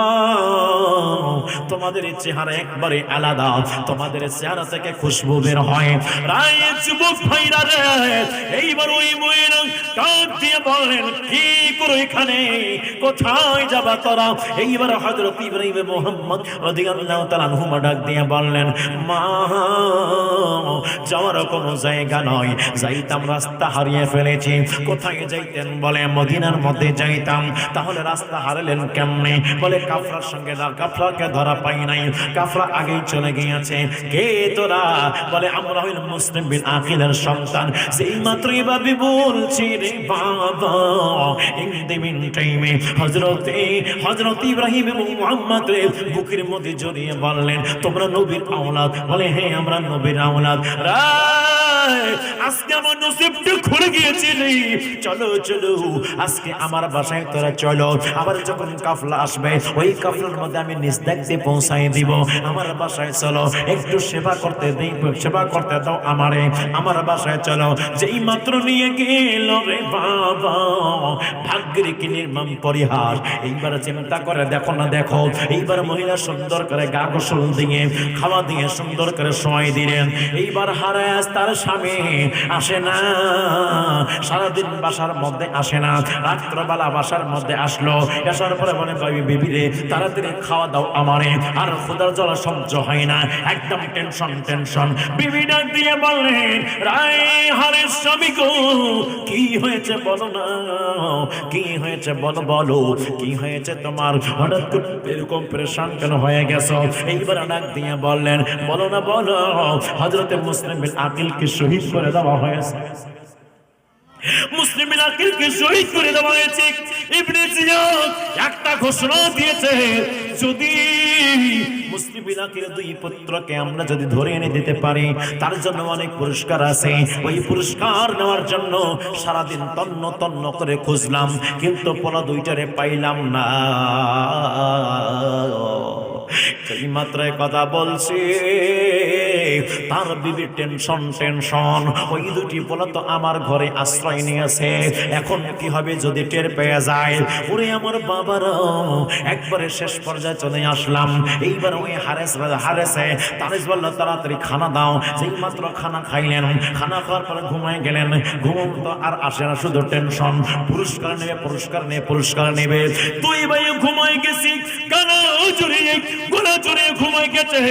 তোমাদের চেহারা একবারে আলাদা, তোমাদের চেহারা থেকে খুশবু বের হয়। রায় যুবক ভাইরা রে, এইবার ওই মহিলা ডাক দিয়ে বলেন, কি করো এখানে, কোথায় যাবা তোরা? এইবার হযরত ইব্রাহিম মুহাম্মদ রাদিয়াল্লাহু তাআলা আনহু ডাক দিয়ে বললেন, মা, যাওয়ার কোনো জায়গা নয়, যাইতাম রাস্তা হারিয়ে ফেলেছি। কোথায় যাইতেন? বলে মদিনার মধ্যে যাইতাম। তাহলে রাস্তা হারালেন কেমনে? বলে কাফরার সঙ্গে কাফরাকে ধরা পাই নাই, কাফরা আগেই চলে গিয়েছে। কে তোরা? বলে আমরা হইল মুসলিম বিন আকিলের সন্তান। সেই মাত্রই ভাবি বলছি রে বাবা, ইনদিমিন টাইমে হযরত ইব্রাহিম এবং মুহাম্মদ বুকের মধ্যে জড়িয়ে বললেন, তোমরা নবীর আওলাদ? বলে হ্যাঁ, আমরা নবীর আওলাদ। আজকে আমার নসিবটা খুলে গিয়েছে, চলো চলো আজকে আমার বাসায় তোরা চলো। আবার যখন কাফলা আসবে, ওই কাফলার মধ্যে আমি নিজ দেখতে পৌঁছাই দিব। আমার বাসায় চলো, একটু সেবা করতে দাও আমারে, আমার বাসায় চলো। যেই মাত্র নিয়ে গেল রে বাবা, ভাগ্যের কি নির্মম পরিহাস। এইবার চিন্তা করে দেখো না, দেখো এইবার মহিলা সুন্দর করে গা গোসল দিয়ে খাওয়া দিয়ে সুন্দর করে শোয়াই দিলেন। এইবার হারাস তার স্বামী আসে না, সারাদিন বাসার মধ্যে আসে না। রাত্রবেলা বাসার মধ্যে আসলো, আসার পরে বলে, বিবি রে, তাড়াতাড়ি খাওয়া দাও আমারে, আর ক্ষুধার জ্বালা সহ্য হয় না, একদম টেনশন। বিবি ডাক দিয়ে বললেন, রায় হারের স্বামী গো, কি হয়েছে বলো না, কি হয়েছে বলো, কি হয়েছে তোমার? হঠাৎ করে এরকম পরেশান কেন হয়ে গেছো? এইবার ডাক দিয়ে বললেন, বলো না, বলো, হযরতে মুসলিম বিন আকিলকে শহীদ করে দেওয়া হয়েছে। মুসলিমিন আকিলকে শহীদ করে দেওয়া হয়েছে। ইবনে জিয়াদ একটা ঘোষণা দিয়েছে, যদি মুসলিমিন আকিলের দুই পুত্রকে আমরা যদি ধরে এনে দিতে পারি তার জন্য অনেক পুরস্কার আছে। ওই পুরস্কার নেওয়ার জন্য সারাদিন তন্ন তন্ন করে খুঁজলাম, কিন্তু পোলা দুইটারে পাইলাম না। এই মাত্রায় কথা বলছি, তার বিবি টেনশন টেনশন। ওই দুটি পোলা তো আমার ঘরে আশ্রয় নিয়েছে, এখন কি হবে যদি টের পেয়ে যায়। ওরে আমার বাবারা, একবারে শেষ পর্যায়ে চলে আসলাম। এইবার ওই হারেসে তারিস বলল তাড়াতাড়ি খানা দাও। যেই মাত্র খানা খাইলেন, খানা খাওয়ার পরে ঘুমায় গেলেন। ঘুম তো আর আসে না, শুধু টেনশন। পুরস্কার নেবে, পুরস্কার নেবে, পুরস্কার নেবে। তুই ভাই ঘুমায় গেছি, কানা জড়িয়ে গোলা জড়িয়ে ঘুমায় গেছে।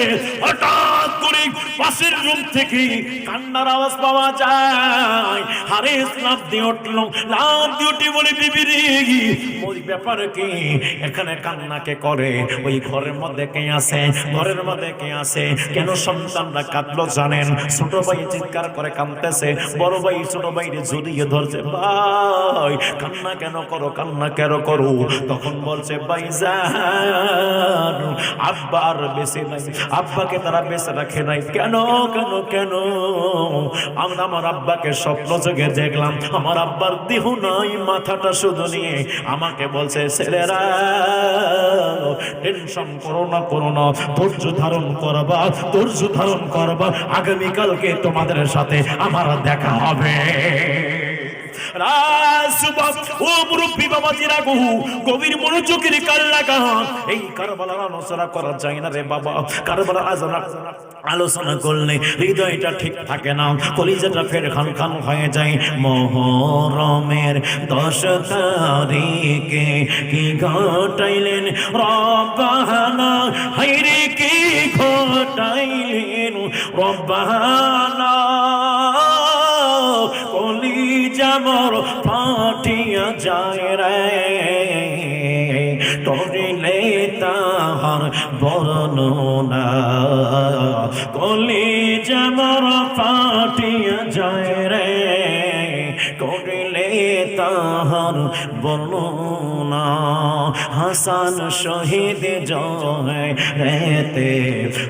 হঠাৎ করে পাশের রুম থেকে কান্নার আওয়াজ পাওয়া যায়। হারেস লাফ দিয়ে উঠলো, লাফ দিয়ে উঠে বলে বিবি রে, ওই ব্যাপার কি, এখানে কান্নাকে করে? ওই ঘরের মধ্যে কে আছে? ঘরের মধ্যে কে আছে? কেন সন্তানরা কাঁদলো জানেন? ছোট ভাই চিৎকার করে কাঁদতেছে, বড় ভাই ছোট ভাইরে জড়িয়ে ধরছে। ভাই কান্না কেন করো, কান্না কেন করো? তখন বলছে ভাইজান, আব্বা আর বেঁচে নাই, আব্বাকে তারা বেঁচে রাখে নাই। কেন কেন কেন? আমরা আমার আব্বাকে স্বপ্ন যোগে দেখলাম, আমার আব্বার দেহ নাই, মাথাটা শুধু নিয়ে আমাকে বলছে ছেলেরা টেনশন করো না, করো না, ধৈর্য ধারণ করবা, ধৈর্য ধারণ করবা, আগামীকালকে তোমাদের সাথে আমার দেখা হবে। গভীর মনোযোগের কাল লাগা, এই কারবালার আলোচনা করা যায় না রে বাবা। কারবালার আলোচনা করলে হৃদয়টা ঠিক থাকে না, কলিজাটা ফের খান খান হয়ে যায়। মুহররমের 10 তারিখে কি ঘটাইলেন রব্বানা, হায়রে কি ঘটাইলেন রব্বানা। কলিজা মোর ফাটিয়া যায় রে, করিলে তাহার বর্ণনা। কলিজা মোর ফাটিয়া যায় রে, করিলে তাহার বর্ণনা। হাসান শহীদ জয় রেতে,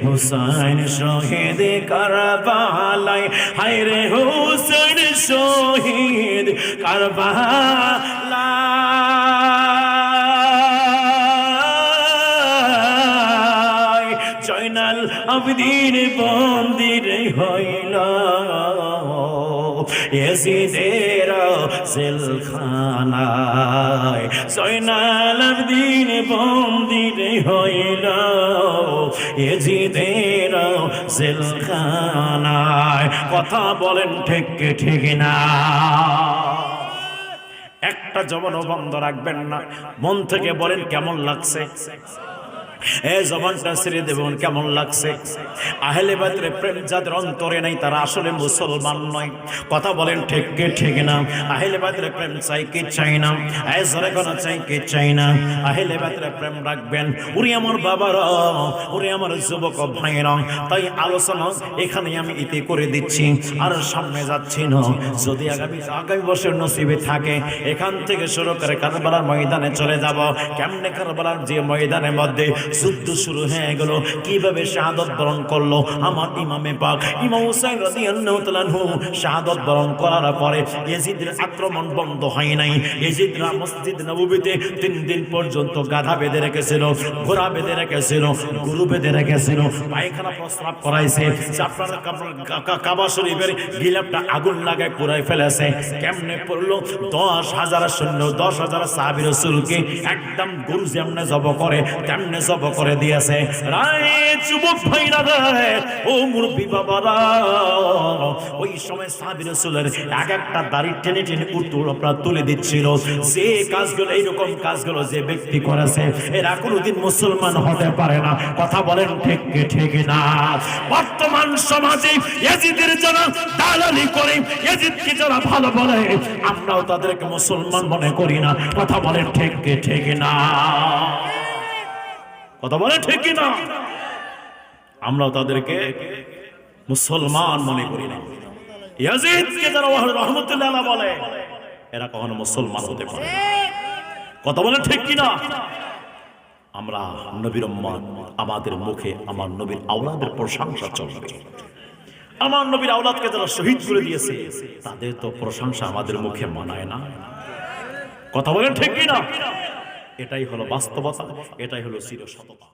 হুসাইন শহীদ কারবালায়। হায় রে হুসাইন শহীদ কারবালায়। জয়নাল আবদিন বন্দির হইল ইয়াজিদের জেলখানায়। জয়নাল আবদিন বন্দির হইল ইয়াজিদের জেলখানায়। কথা বলেন ঠিক ঠিক না? একটা জবানও বন্ধ রাখবেন না, মন থেকে বলেন কেমন লাগছে। এই জবানটা ছেড়ে দেবেন, কেমন লাগছে? আহলে বাইতের প্রেম যাদের অন্তরে নাই তারা আসলে মুসলমান নয়। কথা বলেন ঠিক ঠিক না? আহলে বাইতের প্রেম চাই কি চাই না? এই জোরে কোন চাই কি চাই না? আহলে বাইতের প্রেম রাখবেন। ওরে আমার বাবারা, ওরে আমার যুবক ভাইরা, তাই আলোচনা এখানে আমি ইতি করে দিচ্ছি, আর সামনে যাচ্ছি না। যদি আগামী বছর নসিবে থাকে এখান থেকে শুরু করে কারবালার ময়দানে চলে যাব। কেমনে কারবালার যে ময়দানের মধ্যে যুদ্ধ শুরু হয়ে গেল, কিভাবে শাহাদত বরণ করলো আমার ইমামে পাক ইমাম হুসাইন রাদিয়াল্লাহু তাআলা আনহু। শাহাদত বরণ করার পরে ইয়াজিদের আক্রমণ বন্ধ হয় নাই। ইয়াজিদরা মসজিদ নববীতে 3 দিন পর্যন্ত গাধা বেঁধে রেখেছিল, ঘোড়া বেঁধে রেখেছিল, গরু বেঁধে রেখেছিল, পায়খানা প্রস্রাব করাইছে। জাফরান কাবা শরীফের গিলাফটা আগুন লাগায় পুরাই ফেলেছে। কেমনে পড়লো? 10,000 সৈন্য, 10,000 সাহাবী রাসূলকে একদম গরু যেমনে জব করে তেমনে জব করে দিয়েছে। রায় যুবক ভাইরা রে, ও মুরব্বী বাবারা, ওই সময় সাহাবী রাসূলের এক একটা দাড়ি টেনে টেনে আপনারা তুলে দিচ্ছিল। যে কাজগুলো, এইরকম কাজগুলো যে ব্যক্তি করেছে এরা কোনোদিন মুসলমান হতে পারে না। কথা বলেন ঠিক ঠিক না? বর্তমান সমাজে ইয়াজিদের যারা দালালি করে, ইয়াজিদকে যারা ভালো বলে, আমরাও তাদেরকে মুসলমান মনে করি না। কথা বলেন ঠিক ঠিক না? কথা বলে ঠিক না? আমরাও তাদেরকে মুসলমান মনে করি না। ইয়াজিদকে যারা রহমতুল্লাহ বলে, এরা কখনো মুসলমান হতে পারে না। কথা বলেন ঠিক কিনা? আমরা নবীর উম্মত, আমাদের মুখে আমার নবীর আওলাদের প্রশংসা চলবে। আমার নবীর আওলাদকে যারা শহীদ করে দিয়েছে তাদের তো প্রশংসা আমাদের মুখে মানায় না। কথা বলেন ঠিক কিনা? এটাই হলো বাস্তবতা, এটাই হলো চিরসত্যতা।